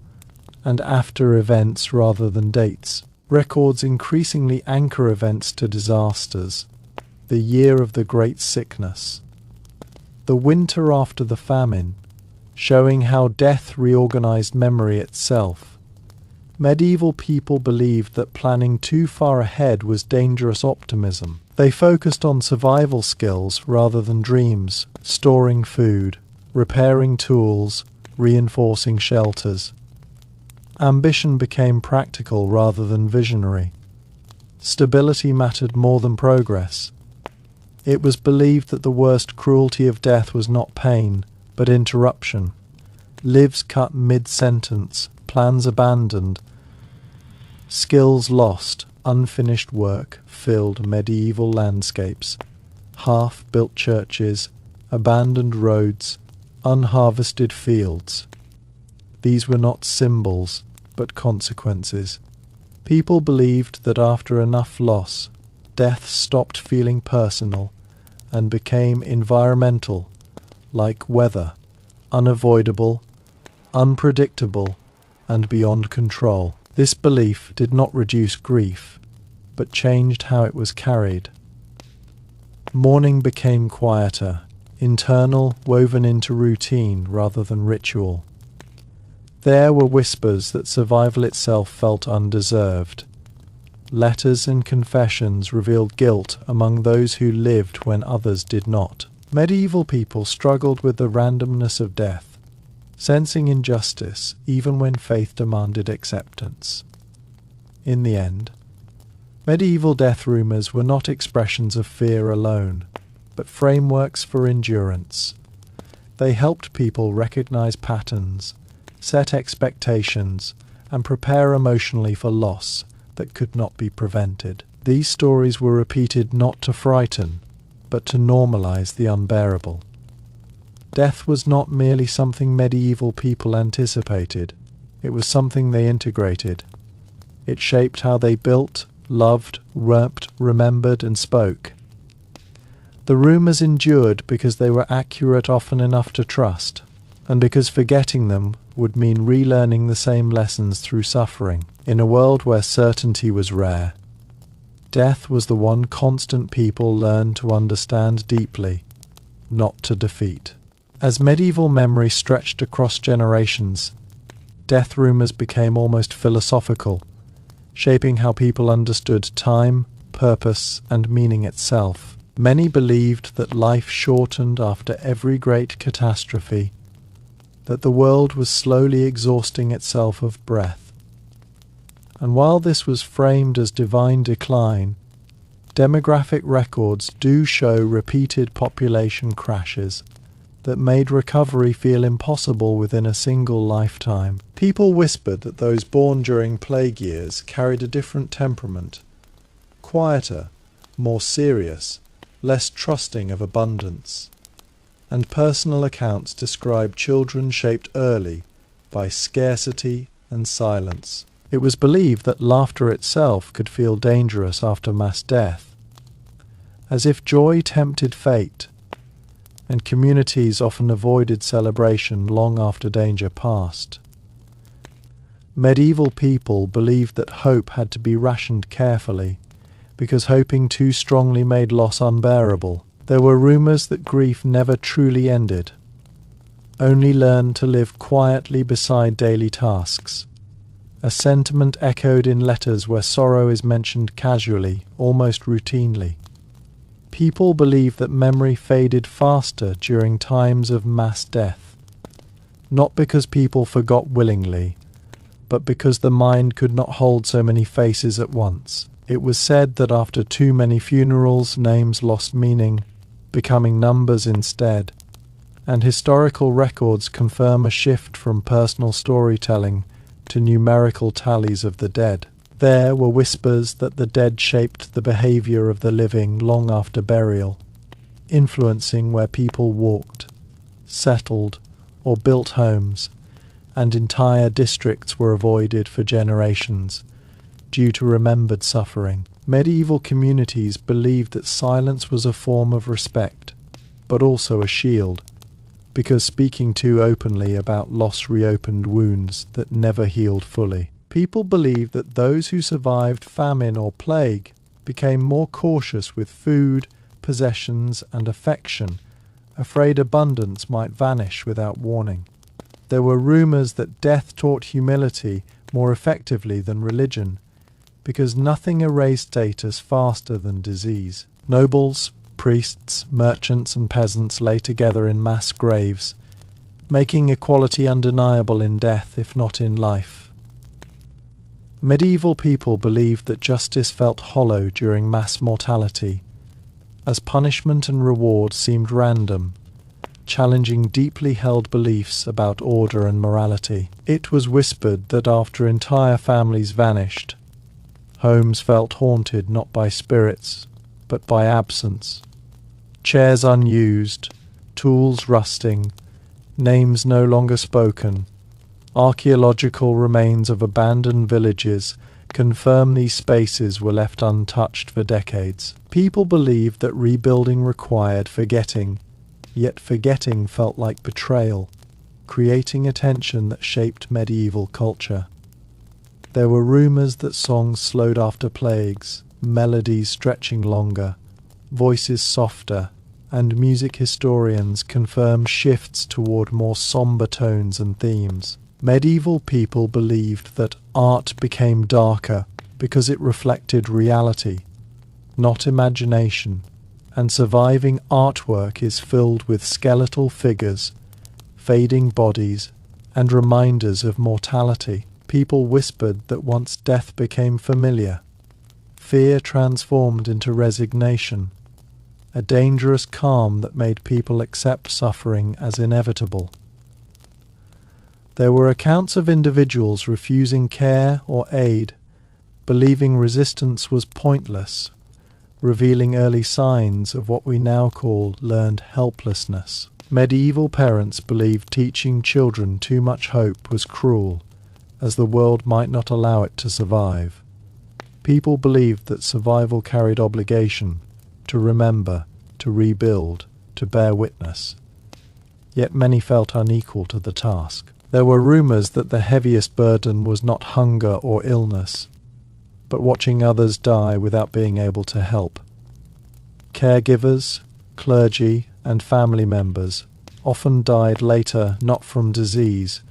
and after events rather than dates. Records increasingly anchor events to disasters. The year of the Great Sickness. The winter after the famine, showing how death reorganized memory itself. Medieval people believed that planning too far ahead was dangerous optimism. They focused on survival skills rather than dreams, storing food, repairing tools, reinforcing shelters. Ambition became practical rather than visionary. Stability mattered more than progress. It was believed that the worst cruelty of death was not pain, but interruption. Lives cut mid-sentence, plans abandoned, skills lost, unfinished work filled medieval landscapes, half-built churches, abandoned roads, unharvested fields. These were not symbols, but consequences. People believed that after enough loss, death stopped feeling personal and became environmental, like weather, unavoidable, unpredictable, and beyond control. This belief did not reduce grief, but changed how it was carried. Mourning became quieter, internal, woven into routine rather than ritual. There were whispers that survival itself felt undeserved. Letters and confessions revealed guilt among those who lived when others did not. Medieval people struggled with the randomness of death, sensing injustice even when faith demanded acceptance. In the end, medieval death rumours were not expressions of fear alone, but frameworks for endurance. They helped people recognise patterns, set expectations, and prepare emotionally for loss that could not be prevented. These stories were repeated not to frighten, but to normalise the unbearable. Death was not merely something medieval people anticipated, it was something they integrated. It shaped how they built, loved, worked, remembered, and spoke. The rumours endured because they were accurate often enough to trust, and because forgetting them would mean relearning the same lessons through suffering. In a world where certainty was rare, death was the one constant people learned to understand deeply, not to defeat. As medieval memory stretched across generations, death rumours became almost philosophical, shaping how people understood time, purpose, and meaning itself. Many believed that life shortened after every great catastrophe, that the world was slowly exhausting itself of breath. And while this was framed as divine decline, demographic records do show repeated population crashes that made recovery feel impossible within a single lifetime. People whispered that those born during plague years carried a different temperament, quieter, more serious, less trusting of abundance. And personal accounts describe children shaped early by scarcity and silence. It was believed that laughter itself could feel dangerous after mass death. as if joy tempted fate, and communities often avoided celebration long after danger passed. Medieval people believed that hope had to be rationed carefully, because hoping too strongly made loss unbearable. There were rumours that grief never truly ended, only learned to live quietly beside daily tasks. A sentiment echoed in letters where sorrow is mentioned casually, almost routinely. People believed that memory faded faster during times of mass death, not because people forgot willingly, but because the mind could not hold so many faces at once. It was said that after too many funerals, names lost meaning, becoming numbers instead, and historical records confirm a shift from personal storytelling to numerical tallies of the dead. There were whispers that the dead shaped the behaviour of the living long after burial, influencing where people walked, settled, or built homes, and entire districts were avoided for generations due to remembered suffering. Medieval communities believed that silence was a form of respect, but also a shield, because speaking too openly about loss reopened wounds that never healed fully. People believed that those who survived famine or plague became more cautious with food, possessions, and affection, afraid abundance might vanish without warning. There were rumours that death taught humility more effectively than religion, because nothing erased status faster than disease. Nobles, priests, merchants, and peasants lay together in mass graves, making equality undeniable in death if not in life. Medieval people believed that justice felt hollow during mass mortality, as punishment and reward seemed random, challenging deeply held beliefs about order and morality. It was whispered that after entire families vanished, homes felt haunted not by spirits, but by absence. Chairs unused, tools rusting, names no longer spoken. Archaeological remains of abandoned villages confirm these spaces were left untouched for decades. People believed that rebuilding required forgetting, yet forgetting felt like betrayal, creating a tension that shaped medieval culture. There were rumours that songs slowed after plagues, melodies stretching longer, voices softer, and music historians confirm shifts toward more somber tones and themes. Medieval people believed that art became darker because it reflected reality, not imagination, and surviving artwork is filled with skeletal figures, fading bodies, and reminders of mortality. People whispered that once death became familiar, fear transformed into resignation, a dangerous calm that made people accept suffering as inevitable. There were accounts of individuals refusing care or aid, believing resistance was pointless, revealing early signs of what we now call learned helplessness. Medieval parents believed teaching children too much hope was cruel, as the world might not allow it to survive. People believed that survival carried obligation, to remember, to rebuild, to bear witness. Yet many felt unequal to the task. There were rumours that the heaviest burden was not hunger or illness, but watching others die without being able to help. Caregivers, clergy, and family members often died later not from disease,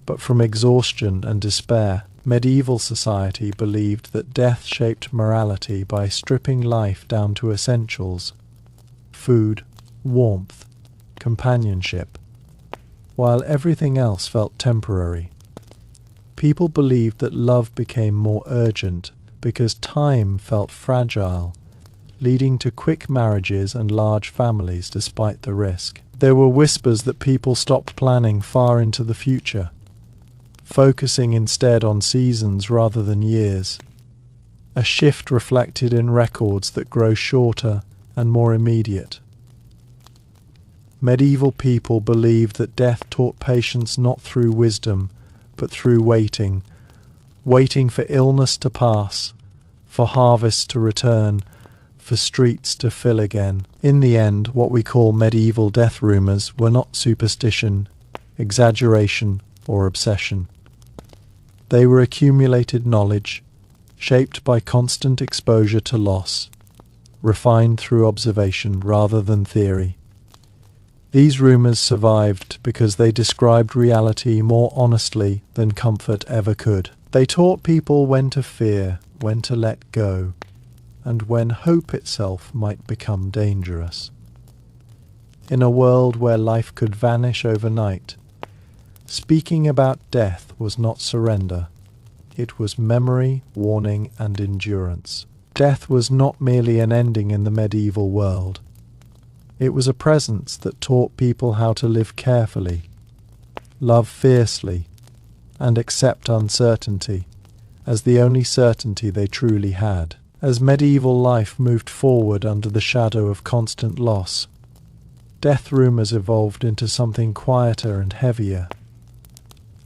but from exhaustion and despair. Medieval society believed that death shaped morality by stripping life down to essentials: food, warmth, companionship, while everything else felt temporary. People believed that love became more urgent because time felt fragile, leading to quick marriages and large families despite the risk. There were whispers that people stopped planning far into the future, focusing instead on seasons rather than years, a shift reflected in records that grow shorter and more immediate. Medieval people believed that death taught patience not through wisdom, but through waiting for illness to pass, for harvest to return, for streets to fill again. In the end, what we call medieval death rumours were not superstition, exaggeration, or obsession. They were accumulated knowledge, shaped by constant exposure to loss, refined through observation rather than theory. These rumours survived because they described reality more honestly than comfort ever could. They taught people when to fear, when to let go, and when hope itself might become dangerous. In a world where life could vanish overnight, speaking about death was not surrender. It was memory, warning, and endurance. Death was not merely an ending in the medieval world. It was a presence that taught people how to live carefully, love fiercely, and accept uncertainty as the only certainty they truly had. As medieval life moved forward under the shadow of constant loss, death rumours evolved into something quieter and heavier,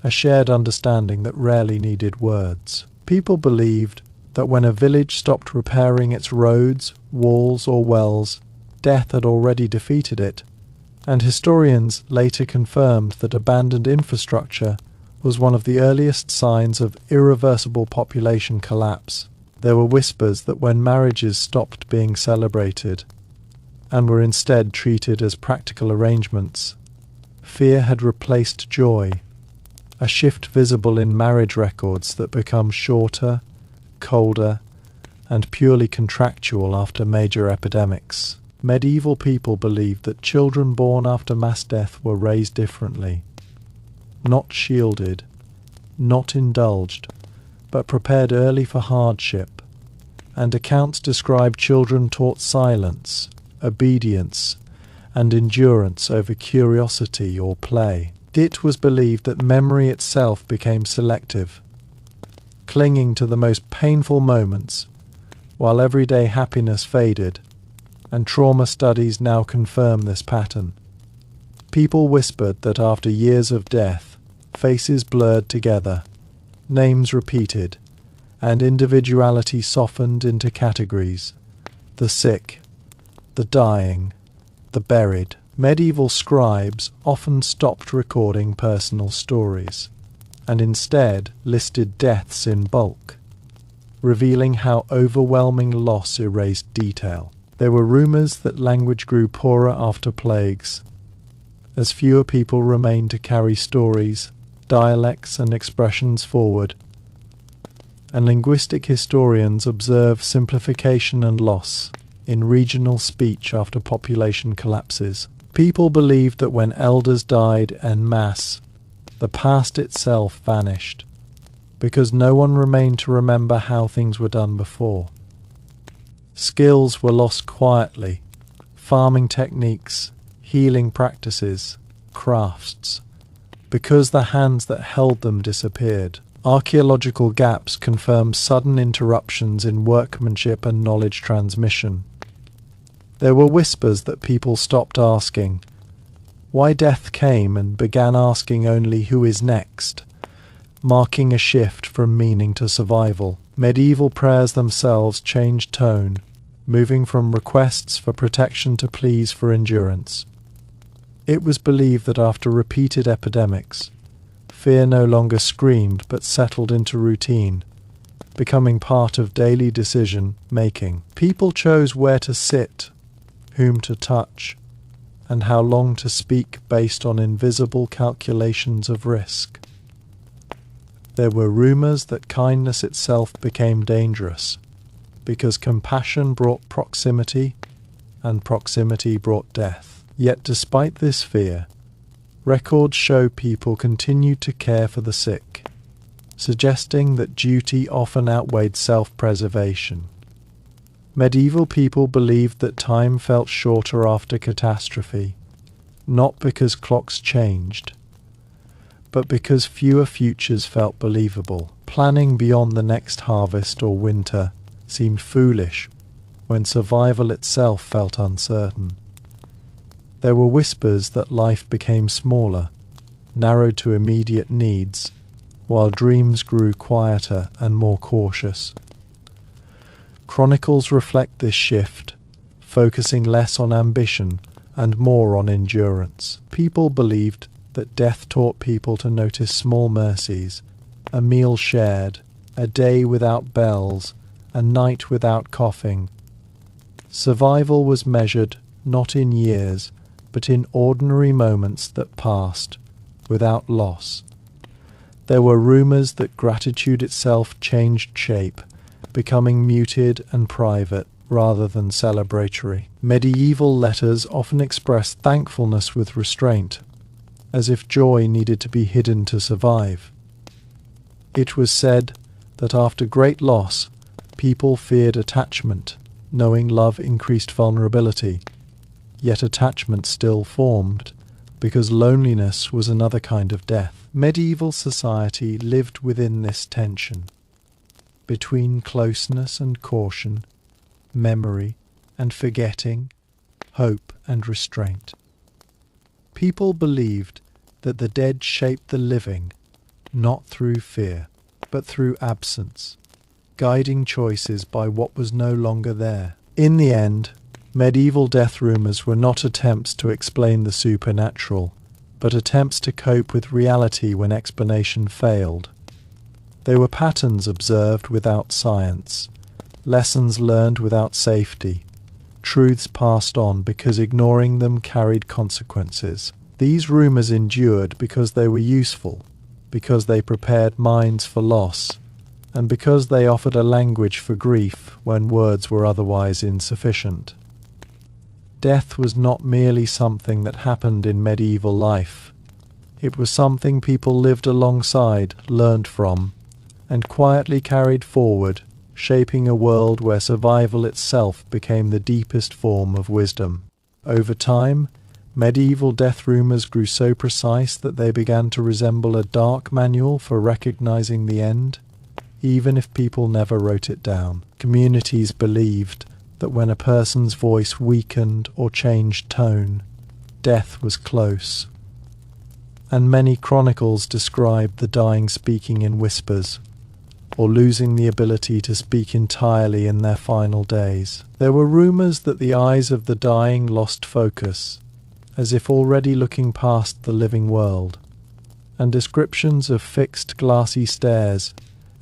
a shared understanding that rarely needed words. People believed that when a village stopped repairing its roads, walls, or wells, death had already defeated it, and historians later confirmed that abandoned infrastructure was one of the earliest signs of irreversible population collapse. There were whispers that when marriages stopped being celebrated and were instead treated as practical arrangements, fear had replaced joy, a shift visible in marriage records that become shorter, colder, and purely contractual after major epidemics. Medieval people believed that children born after mass death were raised differently, not shielded, not indulged, but prepared early for hardship, and accounts describe children taught silence, obedience, and endurance over curiosity or play. It was believed that memory itself became selective, clinging to the most painful moments, while everyday happiness faded, and trauma studies now confirm this pattern. People whispered that after years of death, faces blurred together, names repeated, and individuality softened into categories: the sick, the dying, the buried. Medieval scribes often stopped recording personal stories, and instead listed deaths in bulk, revealing how overwhelming loss erased detail. There were rumours that language grew poorer after plagues, as fewer people remained to carry stories, dialects, and expressions forward, and linguistic historians observe simplification and loss in regional speech after population collapses. People believed that when elders died en masse, the past itself vanished, because no one remained to remember how things were done before. Skills were lost quietly: farming techniques, healing practices, crafts, because the hands that held them disappeared. Archaeological gaps confirm sudden interruptions in workmanship and knowledge transmission. There were whispers that people stopped asking why death came and began asking only who is next, marking a shift from meaning to survival. Medieval prayers themselves changed tone, moving from requests for protection to pleas for endurance. It was believed that after repeated epidemics, fear no longer screamed but settled into routine, becoming part of daily decision-making. People chose where to sit, whom to touch, and how long to speak based on invisible calculations of risk. There were rumours that kindness itself became dangerous, because compassion brought proximity, and proximity brought death. Yet despite this fear, records show people continued to care for the sick, suggesting that duty often outweighed self-preservation. Medieval people believed that time felt shorter after catastrophe, not because clocks changed, but because fewer futures felt believable. Planning beyond the next harvest or winter seemed foolish when survival itself felt uncertain. There were whispers that life became smaller, narrowed to immediate needs, while dreams grew quieter and more cautious. Chronicles reflect this shift, focusing less on ambition and more on endurance. People believed that death taught people to notice small mercies, a meal shared, a day without bells, a night without coughing. Survival was measured not in years, but in ordinary moments that passed, without loss. There were rumours that gratitude itself changed shape, becoming muted and private rather than celebratory. Medieval letters often expressed thankfulness with restraint, as if joy needed to be hidden to survive. It was said that after great loss, people feared attachment, knowing love increased vulnerability. Yet attachment still formed, because loneliness was another kind of death. Medieval society lived within this tension, between closeness and caution, memory and forgetting, hope and restraint. People believed that the dead shaped the living, not through fear, but through absence, guiding choices by what was no longer there. In the end, medieval death rumours were not attempts to explain the supernatural, but attempts to cope with reality when explanation failed. They were patterns observed without science, lessons learned without safety, truths passed on because ignoring them carried consequences. These rumours endured because they were useful, because they prepared minds for loss, and because they offered a language for grief when words were otherwise insufficient. Death was not merely something that happened in medieval life. It was something people lived alongside, learned from, and quietly carried forward, shaping a world where survival itself became the deepest form of wisdom. Over time, medieval death rumours grew so precise that they began to resemble a dark manual for recognizing the end, even if people never wrote it down. Communities believed that when a person's voice weakened or changed tone, death was close. And many chronicles described the dying speaking in whispers, or losing the ability to speak entirely in their final days. There were rumours that the eyes of the dying lost focus, as if already looking past the living world, and descriptions of fixed glassy stares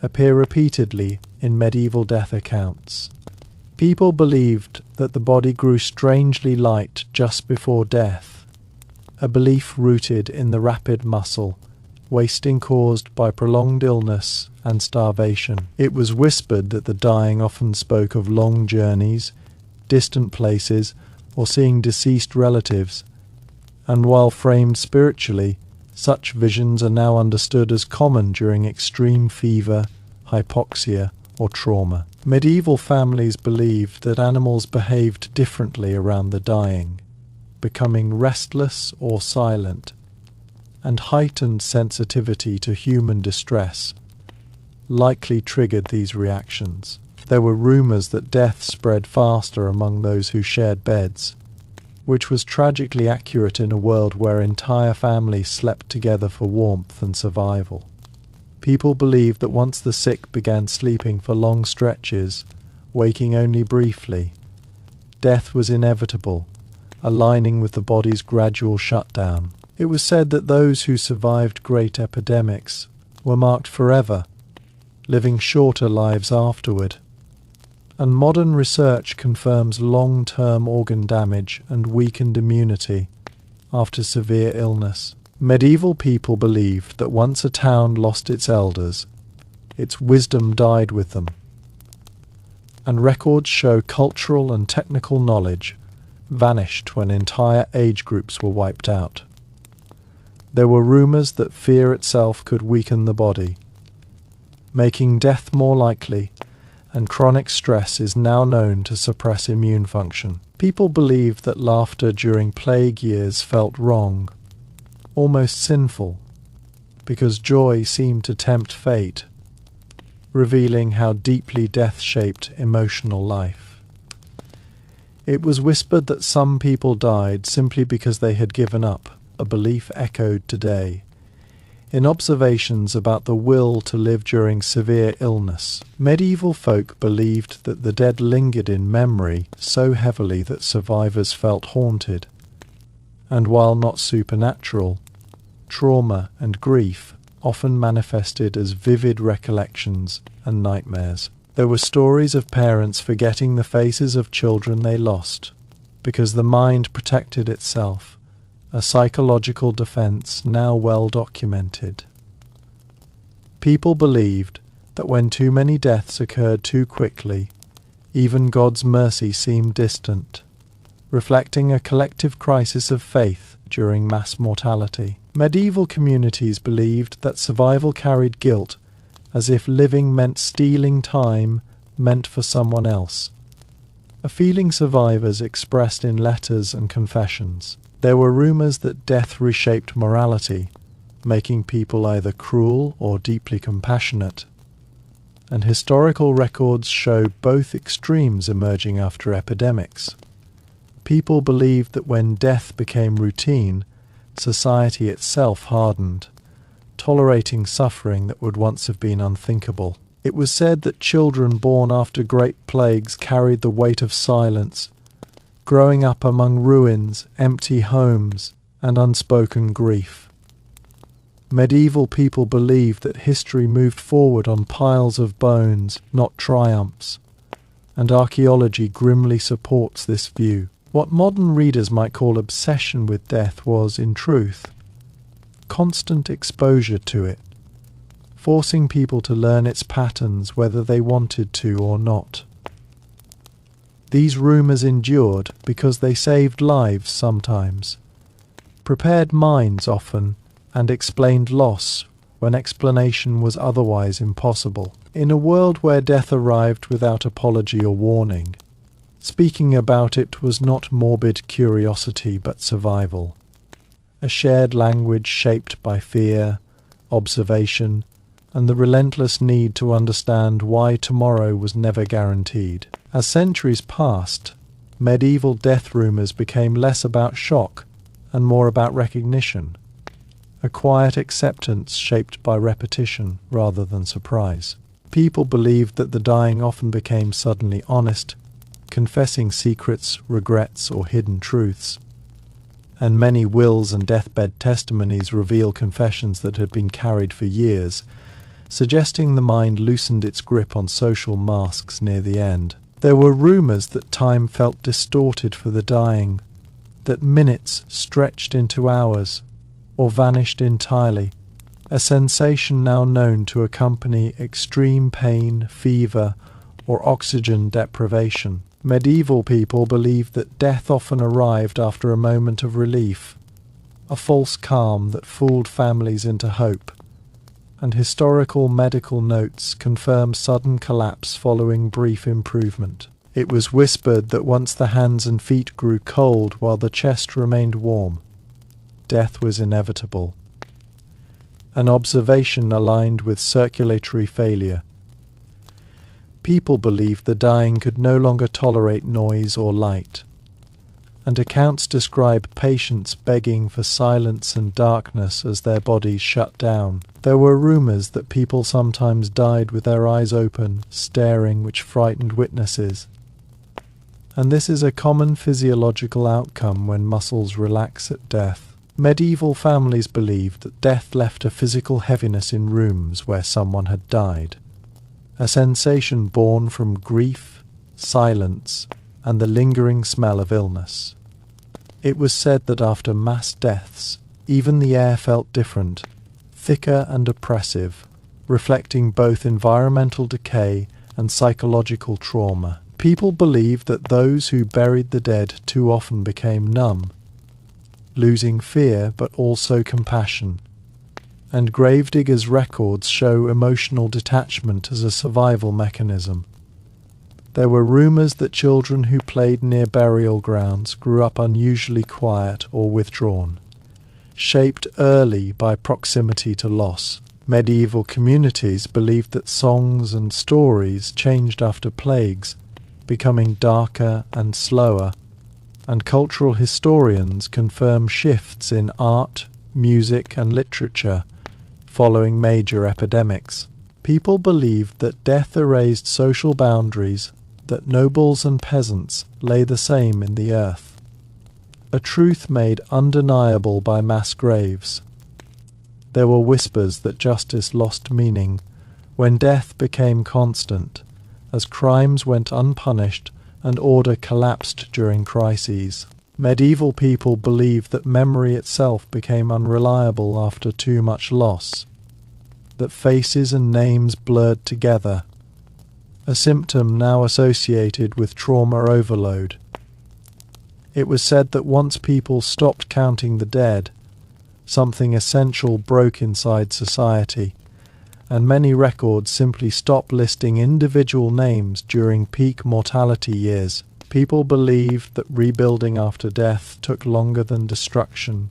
appear repeatedly in medieval death accounts. People believed that the body grew strangely light just before death, a belief rooted in the rapid muscle wasting caused by prolonged illness and starvation. It was whispered that the dying often spoke of long journeys, distant places, or seeing deceased relatives, and while framed spiritually, such visions are now understood as common during extreme fever, hypoxia, or trauma. Medieval families believed that animals behaved differently around the dying, becoming restless or silent, and heightened sensitivity to human distress likely triggered these reactions. There were rumours that death spread faster among those who shared beds, which was tragically accurate in a world where entire families slept together for warmth and survival. People believed that once the sick began sleeping for long stretches, waking only briefly, death was inevitable, aligning with the body's gradual shutdown. It was said that those who survived great epidemics were marked forever, living shorter lives afterward. And modern research confirms long-term organ damage and weakened immunity after severe illness. Medieval people believed that once a town lost its elders, its wisdom died with them. And records show cultural and technical knowledge vanished when entire age groups were wiped out. There were rumours that fear itself could weaken the body, making death more likely, and chronic stress is now known to suppress immune function. People believed that laughter during plague years felt wrong, almost sinful, because joy seemed to tempt fate, revealing how deeply death shaped emotional life. It was whispered that some people died simply because they had given up, a belief echoed today. in observations about the will to live during severe illness. Medieval folk believed that the dead lingered in memory so heavily that survivors felt haunted. And while not supernatural, trauma and grief often manifested as vivid recollections and nightmares. There were stories of parents forgetting the faces of children they lost, because the mind protected itself, a psychological defense now well documented. People believed that when too many deaths occurred too quickly, even God's mercy seemed distant, reflecting a collective crisis of faith during mass mortality. Medieval communities believed that survival carried guilt, as if living meant stealing time meant for someone else, a feeling survivors expressed in letters and confessions. There were rumors that death reshaped morality, making people either cruel or deeply compassionate, and historical records show both extremes emerging after epidemics. People believed that when death became routine, society itself hardened, tolerating suffering that would once have been unthinkable. It was said that children born after great plagues carried the weight of silence, growing up among ruins, empty homes, and unspoken grief. Medieval people believed that history moved forward on piles of bones, not triumphs, and archaeology grimly supports this view. What modern readers might call obsession with death was, in truth, constant exposure to it, forcing people to learn its patterns whether they wanted to or not. These rumours endured because they saved lives sometimes, prepared minds often, and explained loss when explanation was otherwise impossible. In a world where death arrived without apology or warning, speaking about it was not morbid curiosity but survival. A shared language shaped by fear, observation, and the relentless need to understand why tomorrow was never guaranteed. As centuries passed, medieval death rumours became less about shock and more about recognition, a quiet acceptance shaped by repetition rather than surprise. People believed that the dying often became suddenly honest, confessing secrets, regrets, or hidden truths. And many wills and deathbed testimonies reveal confessions that had been carried for years, suggesting the mind loosened its grip on social masks near the end. There were rumours that time felt distorted for the dying, that minutes stretched into hours, or vanished entirely, a sensation now known to accompany extreme pain, fever, or oxygen deprivation. Medieval people believed that death often arrived after a moment of relief, a false calm that fooled families into hope, and historical medical notes confirm sudden collapse following brief improvement. It was whispered that once the hands and feet grew cold while the chest remained warm, death was inevitable. An observation aligned with circulatory failure. People believed the dying could no longer tolerate noise or light, and accounts describe patients begging for silence and darkness as their bodies shut down. There were rumours that people sometimes died with their eyes open, staring, which frightened witnesses. And this is a common physiological outcome when muscles relax at death. Medieval families believed that death left a physical heaviness in rooms where someone had died, a sensation born from grief, silence, and the lingering smell of illness. It was said that after mass deaths, even the air felt different, thicker and oppressive, reflecting both environmental decay and psychological trauma. People believed that those who buried the dead too often became numb, losing fear but also compassion. And gravediggers' records show emotional detachment as a survival mechanism. There were rumours that children who played near burial grounds grew up unusually quiet or withdrawn, shaped early by proximity to loss. Medieval communities believed that songs and stories changed after plagues, becoming darker and slower, and cultural historians confirm shifts in art, music, and literature, following major epidemics. People believed that death erased social boundaries, that nobles and peasants lay the same in the earth. A truth made undeniable by mass graves. There were whispers that justice lost meaning when death became constant, as crimes went unpunished and order collapsed during crises. Medieval people believed that memory itself became unreliable after too much loss, that faces and names blurred together, a symptom now associated with trauma overload. It was said that once people stopped counting the dead, something essential broke inside society, and many records simply stopped listing individual names during peak mortality years. People believed that rebuilding after death took longer than destruction,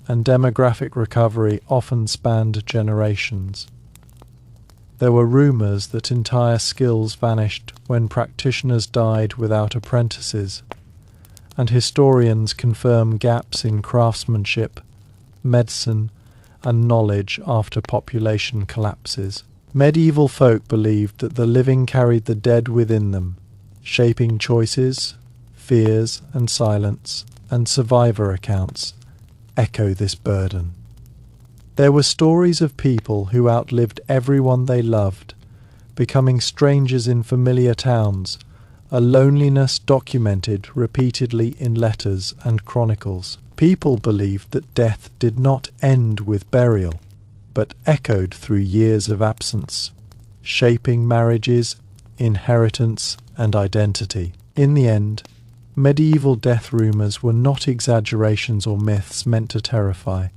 and demographic recovery often spanned generations. There were rumours that entire skills vanished when practitioners died without apprentices, and historians confirm gaps in craftsmanship, medicine, and knowledge after population collapses. Medieval folk believed that the living carried the dead within them, shaping choices, fears, and silence, and survivor accounts echo this burden. There were stories of people who outlived everyone they loved, becoming strangers in familiar towns, a loneliness documented repeatedly in letters and chronicles. People believed that death did not end with burial, but echoed through years of absence, shaping marriages, inheritance, and identity. In the end, medieval death rumours were not exaggerations or myths meant to terrify.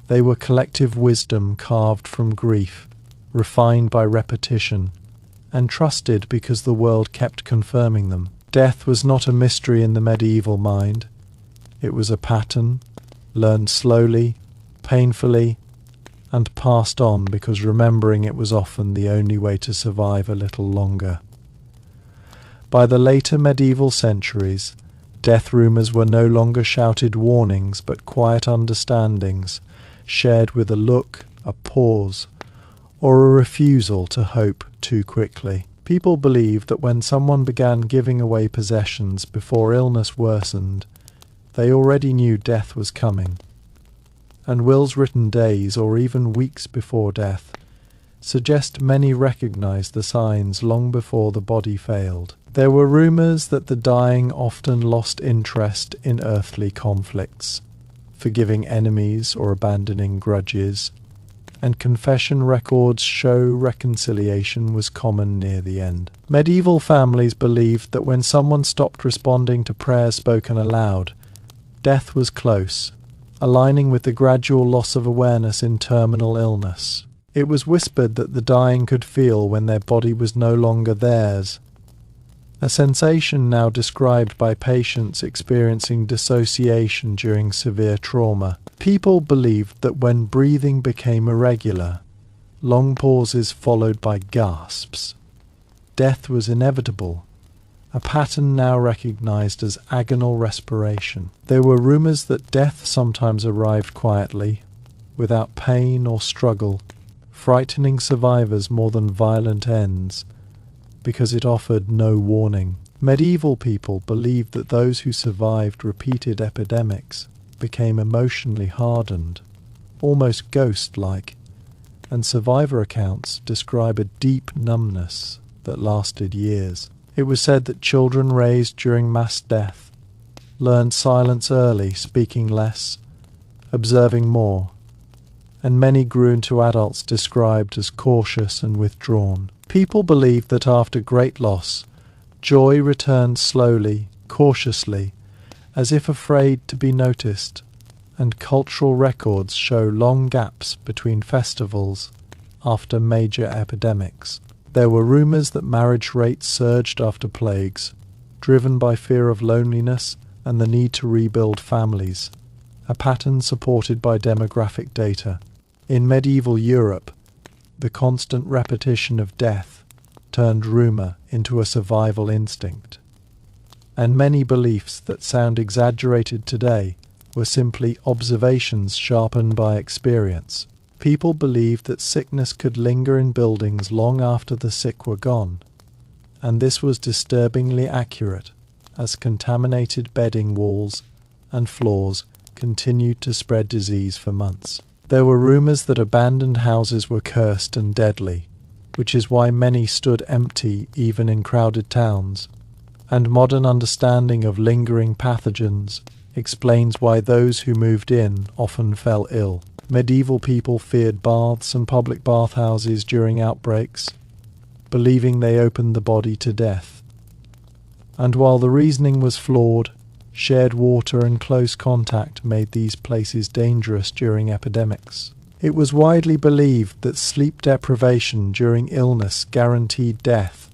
They were collective wisdom carved from grief, refined by repetition, and trusted because the world kept confirming them. Death was not a mystery in the medieval mind. It was a pattern, learned slowly, painfully, and passed on because remembering it was often the only way to survive a little longer. By the later medieval centuries, death rumours were no longer shouted warnings but quiet understandings, shared with a look, a pause, or a refusal to hope too quickly. People believed that when someone began giving away possessions before illness worsened, they already knew death was coming. And wills written days or even weeks before death suggest many recognized the signs long before the body failed. There were rumours that the dying often lost interest in earthly conflicts, forgiving enemies or abandoning grudges, and confession records show reconciliation was common near the end. Medieval families believed that when someone stopped responding to prayers spoken aloud, death was close, aligning with the gradual loss of awareness in terminal illness. It was whispered that the dying could feel when their body was no longer theirs, a sensation now described by patients experiencing dissociation during severe trauma. People believed that when breathing became irregular, long pauses followed by gasps, death was inevitable, a pattern now recognized as agonal respiration. There were rumors that death sometimes arrived quietly, without pain or struggle, frightening survivors more than violent ends, because it offered no warning. Medieval people believed that those who survived repeated epidemics became emotionally hardened, almost ghost-like, and survivor accounts describe a deep numbness that lasted years. It was said that children raised during mass death learned silence early, speaking less, observing more, and many grew into adults described as cautious and withdrawn. People believed that after great loss, joy returned slowly, cautiously, as if afraid to be noticed, and cultural records show long gaps between festivals after major epidemics. There were rumours that marriage rates surged after plagues, driven by fear of loneliness and the need to rebuild families, a pattern supported by demographic data. In medieval Europe, the constant repetition of death turned rumour into a survival instinct, and many beliefs that sound exaggerated today were simply observations sharpened by experience. People believed that sickness could linger in buildings long after the sick were gone, and this was disturbingly accurate, as contaminated bedding walls and floors continued to spread disease for months. There were rumours that abandoned houses were cursed and deadly, which is why many stood empty even in crowded towns, and modern understanding of lingering pathogens explains why those who moved in often fell ill. Medieval people feared baths and public bathhouses during outbreaks, believing they opened the body to death. And while the reasoning was flawed, shared water and close contact made these places dangerous during epidemics. It was widely believed that sleep deprivation during illness guaranteed death,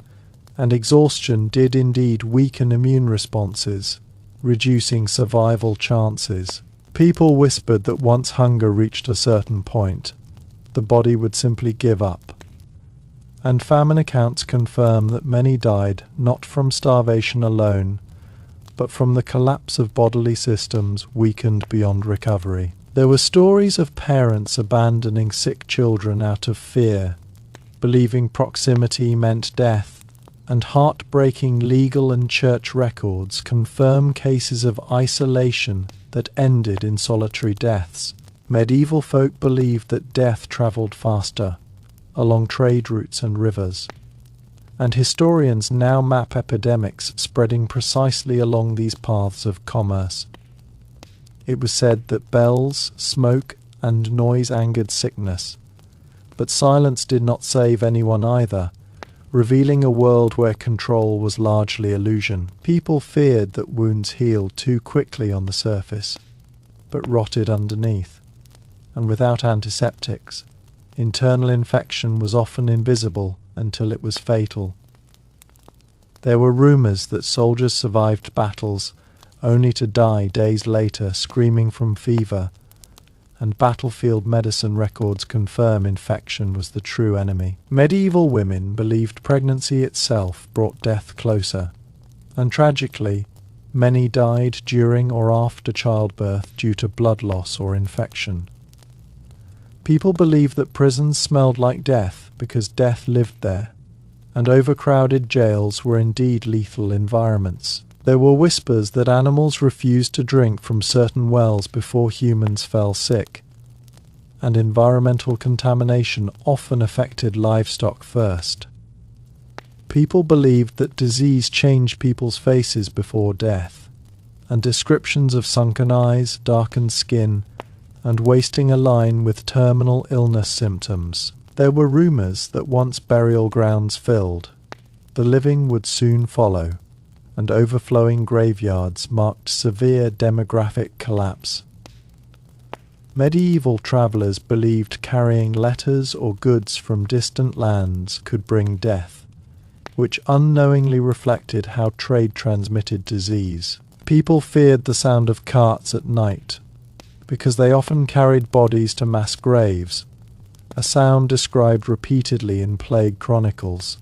and exhaustion did indeed weaken immune responses, reducing survival chances. People whispered that once hunger reached a certain point, the body would simply give up. And famine accounts confirm that many died not from starvation alone, but from the collapse of bodily systems weakened beyond recovery. There were stories of parents abandoning sick children out of fear, believing proximity meant death, and heartbreaking legal and church records confirm cases of isolation that ended in solitary deaths. Medieval folk believed that death travelled faster, along trade routes and rivers, and historians now map epidemics spreading precisely along these paths of commerce. It was said that bells, smoke, and noise angered sickness, but silence did not save anyone either, revealing a world where control was largely illusion. People feared that wounds healed too quickly on the surface, but rotted underneath, and without antiseptics, internal infection was often invisible until it was fatal. There were rumours that soldiers survived battles only to die days later screaming from fever, and battlefield medicine records confirm infection was the true enemy. Medieval women believed pregnancy itself brought death closer, and tragically, many died during or after childbirth due to blood loss or infection. People believed that prisons smelled like death because death lived there, and overcrowded jails were indeed lethal environments. There were whispers that animals refused to drink from certain wells before humans fell sick, and environmental contamination often affected livestock first. People believed that disease changed people's faces before death, and descriptions of sunken eyes, darkened skin, and wasting align with terminal illness symptoms. There were rumours that once burial grounds filled, the living would soon follow, and overflowing graveyards marked severe demographic collapse. Medieval travellers believed carrying letters or goods from distant lands could bring death, which unknowingly reflected how trade transmitted disease. People feared the sound of carts at night, because they often carried bodies to mass graves, a sound described repeatedly in plague chronicles.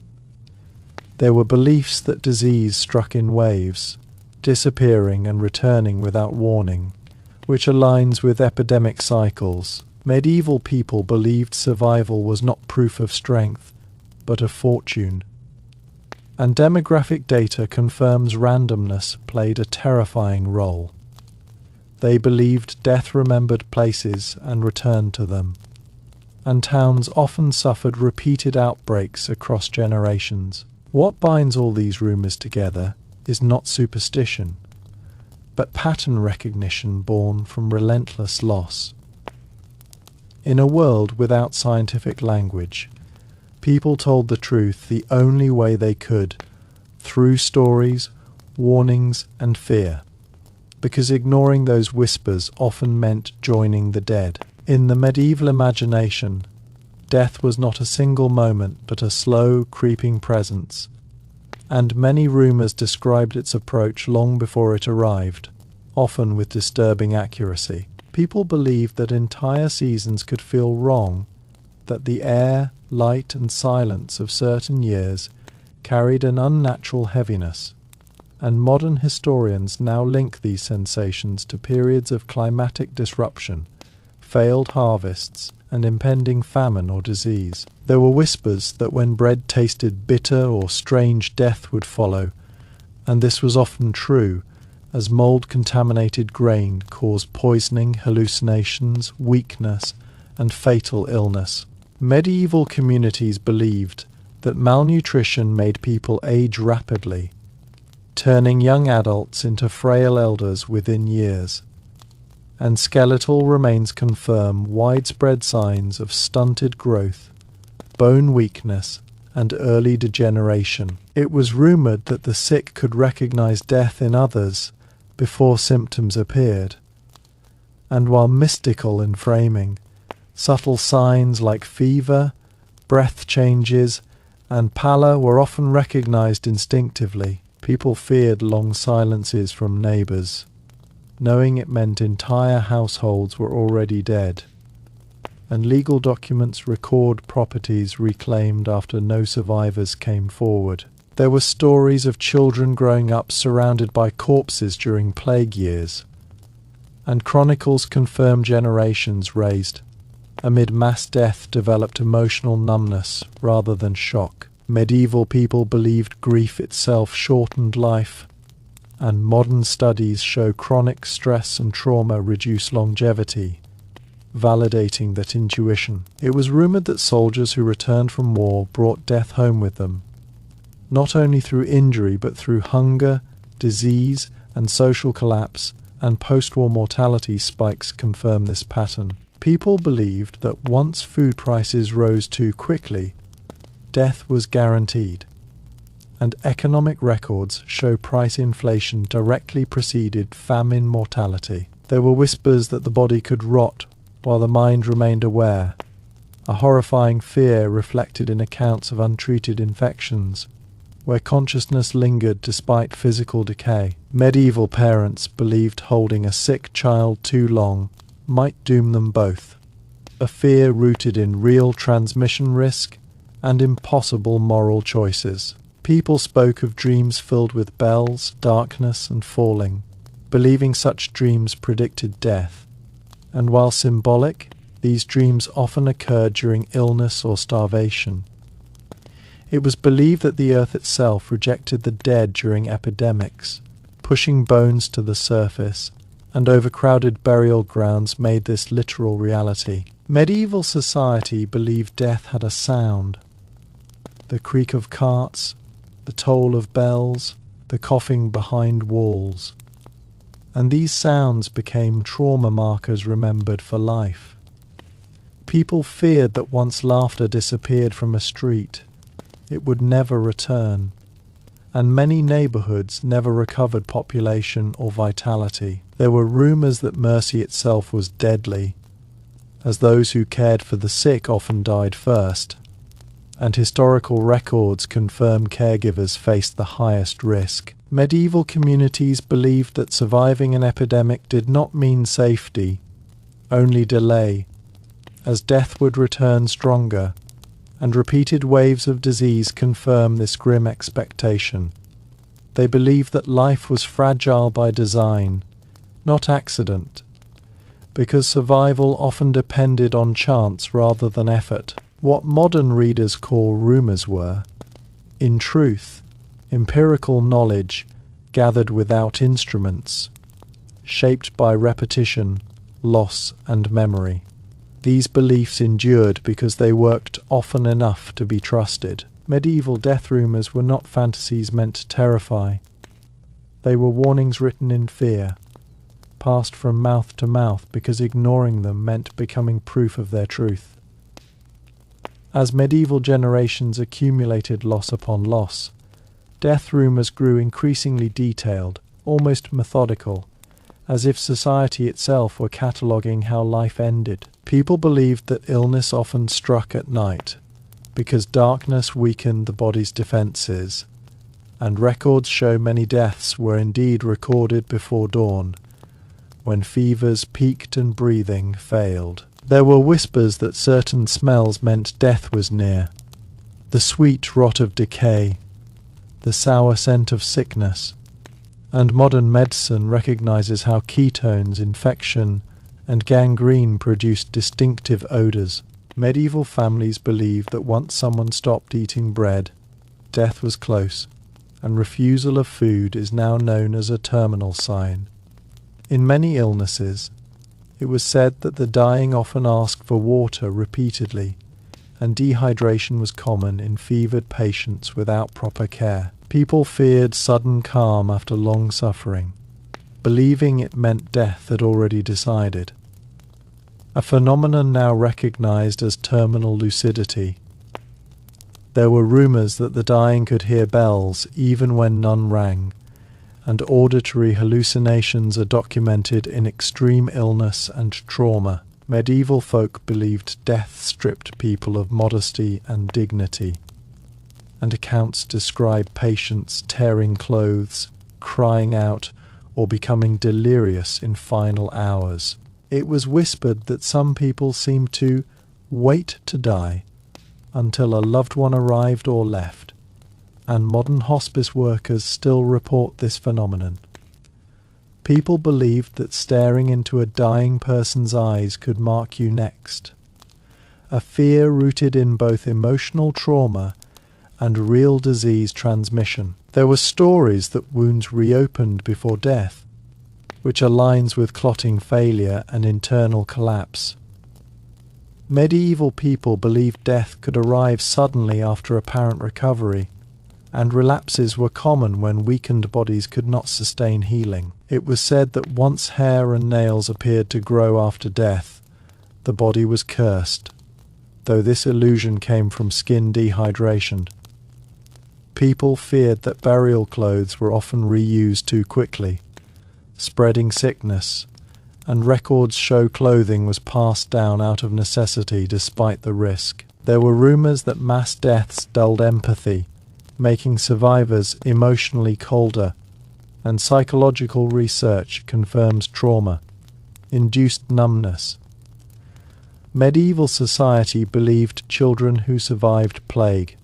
There were beliefs that disease struck in waves, disappearing and returning without warning, which aligns with epidemic cycles. Medieval people believed survival was not proof of strength, but of fortune. And demographic data confirms randomness played a terrifying role. They believed death remembered places and returned to them, and towns often suffered repeated outbreaks across generations. What binds all these rumours together is not superstition, but pattern recognition born from relentless loss. In a world without scientific language, people told the truth the only way they could, through stories, warnings, and fear, because ignoring those whispers often meant joining the dead. In the medieval imagination, death was not a single moment but a slow, creeping presence, and many rumours described its approach long before it arrived, often with disturbing accuracy. People believed that entire seasons could feel wrong, that the air, light and silence of certain years carried an unnatural heaviness, and modern historians now link these sensations to periods of climatic disruption, failed harvests, and impending famine or disease. There were whispers that when bread tasted bitter or strange, death would follow, and this was often true, as mold-contaminated grain caused poisoning, hallucinations, weakness, and fatal illness. Medieval communities believed that malnutrition made people age rapidly, turning young adults into frail elders within years, and skeletal remains confirm widespread signs of stunted growth, bone weakness, and early degeneration. It was rumored that the sick could recognize death in others before symptoms appeared, and while mystical in framing, subtle signs like fever, breath changes, and pallor were often recognized instinctively. People feared long silences from neighbors, knowing it meant entire households were already dead, and legal documents record properties reclaimed after no survivors came forward. There were stories of children growing up surrounded by corpses during plague years, and chronicles confirm generations raised amid mass death developed emotional numbness rather than shock. Medieval people believed grief itself shortened life, and modern studies show chronic stress and trauma reduce longevity, validating that intuition. It was rumored that soldiers who returned from war brought death home with them, not only through injury but through hunger, disease, and social collapse, and post-war mortality spikes confirm this pattern. People believed that once food prices rose too quickly, death was guaranteed, and economic records show price inflation directly preceded famine mortality. There were whispers that the body could rot while the mind remained aware, a horrifying fear reflected in accounts of untreated infections, where consciousness lingered despite physical decay. Medieval parents believed holding a sick child too long might doom them both, a fear rooted in real transmission risk and impossible moral choices. People spoke of dreams filled with bells, darkness, and falling, believing such dreams predicted death. And while symbolic, these dreams often occurred during illness or starvation. It was believed that the earth itself rejected the dead during epidemics, pushing bones to the surface, and overcrowded burial grounds made this literal reality. Medieval society believed death had a sound. The creak of carts, the toll of bells, the coughing behind walls. And these sounds became trauma markers remembered for life. People feared that once laughter disappeared from a street, it would never return, and many neighborhoods never recovered population or vitality. There were rumors that mercy itself was deadly, as those who cared for the sick often died first, and historical records confirm caregivers faced the highest risk. Medieval communities believed that surviving an epidemic did not mean safety, only delay, as death would return stronger, and repeated waves of disease confirm this grim expectation. They believed that life was fragile by design, not accident, because survival often depended on chance rather than effort. What modern readers call rumours were, in truth, empirical knowledge gathered without instruments, shaped by repetition, loss, and memory. These beliefs endured because they worked often enough to be trusted. Medieval death rumours were not fantasies meant to terrify. They were warnings written in fear, passed from mouth to mouth because ignoring them meant becoming proof of their truth. As medieval generations accumulated loss upon loss, death rumours grew increasingly detailed, almost methodical, as if society itself were cataloguing how life ended. People believed that illness often struck at night, because darkness weakened the body's defences, and records show many deaths were indeed recorded before dawn, when fevers peaked and breathing failed. There were whispers that certain smells meant death was near, the sweet rot of decay, the sour scent of sickness, and modern medicine recognizes how ketones, infection, and gangrene produced distinctive odours. Medieval families believed that once someone stopped eating bread, death was close, and refusal of food is now known as a terminal sign. In many illnesses, it was said that the dying often asked for water repeatedly, and dehydration was common in fevered patients without proper care. People feared sudden calm after long suffering, believing it meant death had already decided. A phenomenon now recognized as terminal lucidity. There were rumors that the dying could hear bells even when none rang, and auditory hallucinations are documented in extreme illness and trauma. Medieval folk believed death stripped people of modesty and dignity, and accounts describe patients tearing clothes, crying out, or becoming delirious in final hours. It was whispered that some people seemed to wait to die until a loved one arrived or left, and modern hospice workers still report this phenomenon. People believed that staring into a dying person's eyes could mark you next, a fear rooted in both emotional trauma and real disease transmission. There were stories that wounds reopened before death, which aligns with clotting failure and internal collapse. Medieval people believed death could arrive suddenly after apparent recovery, and relapses were common when weakened bodies could not sustain healing. It was said that once hair and nails appeared to grow after death, the body was cursed, though this illusion came from skin dehydration. People feared that burial clothes were often reused too quickly, spreading sickness, and records show clothing was passed down out of necessity despite the risk. There were rumors that mass deaths dulled empathy, making survivors emotionally colder, and psychological research confirms trauma-induced numbness. Medieval society believed children who survived plague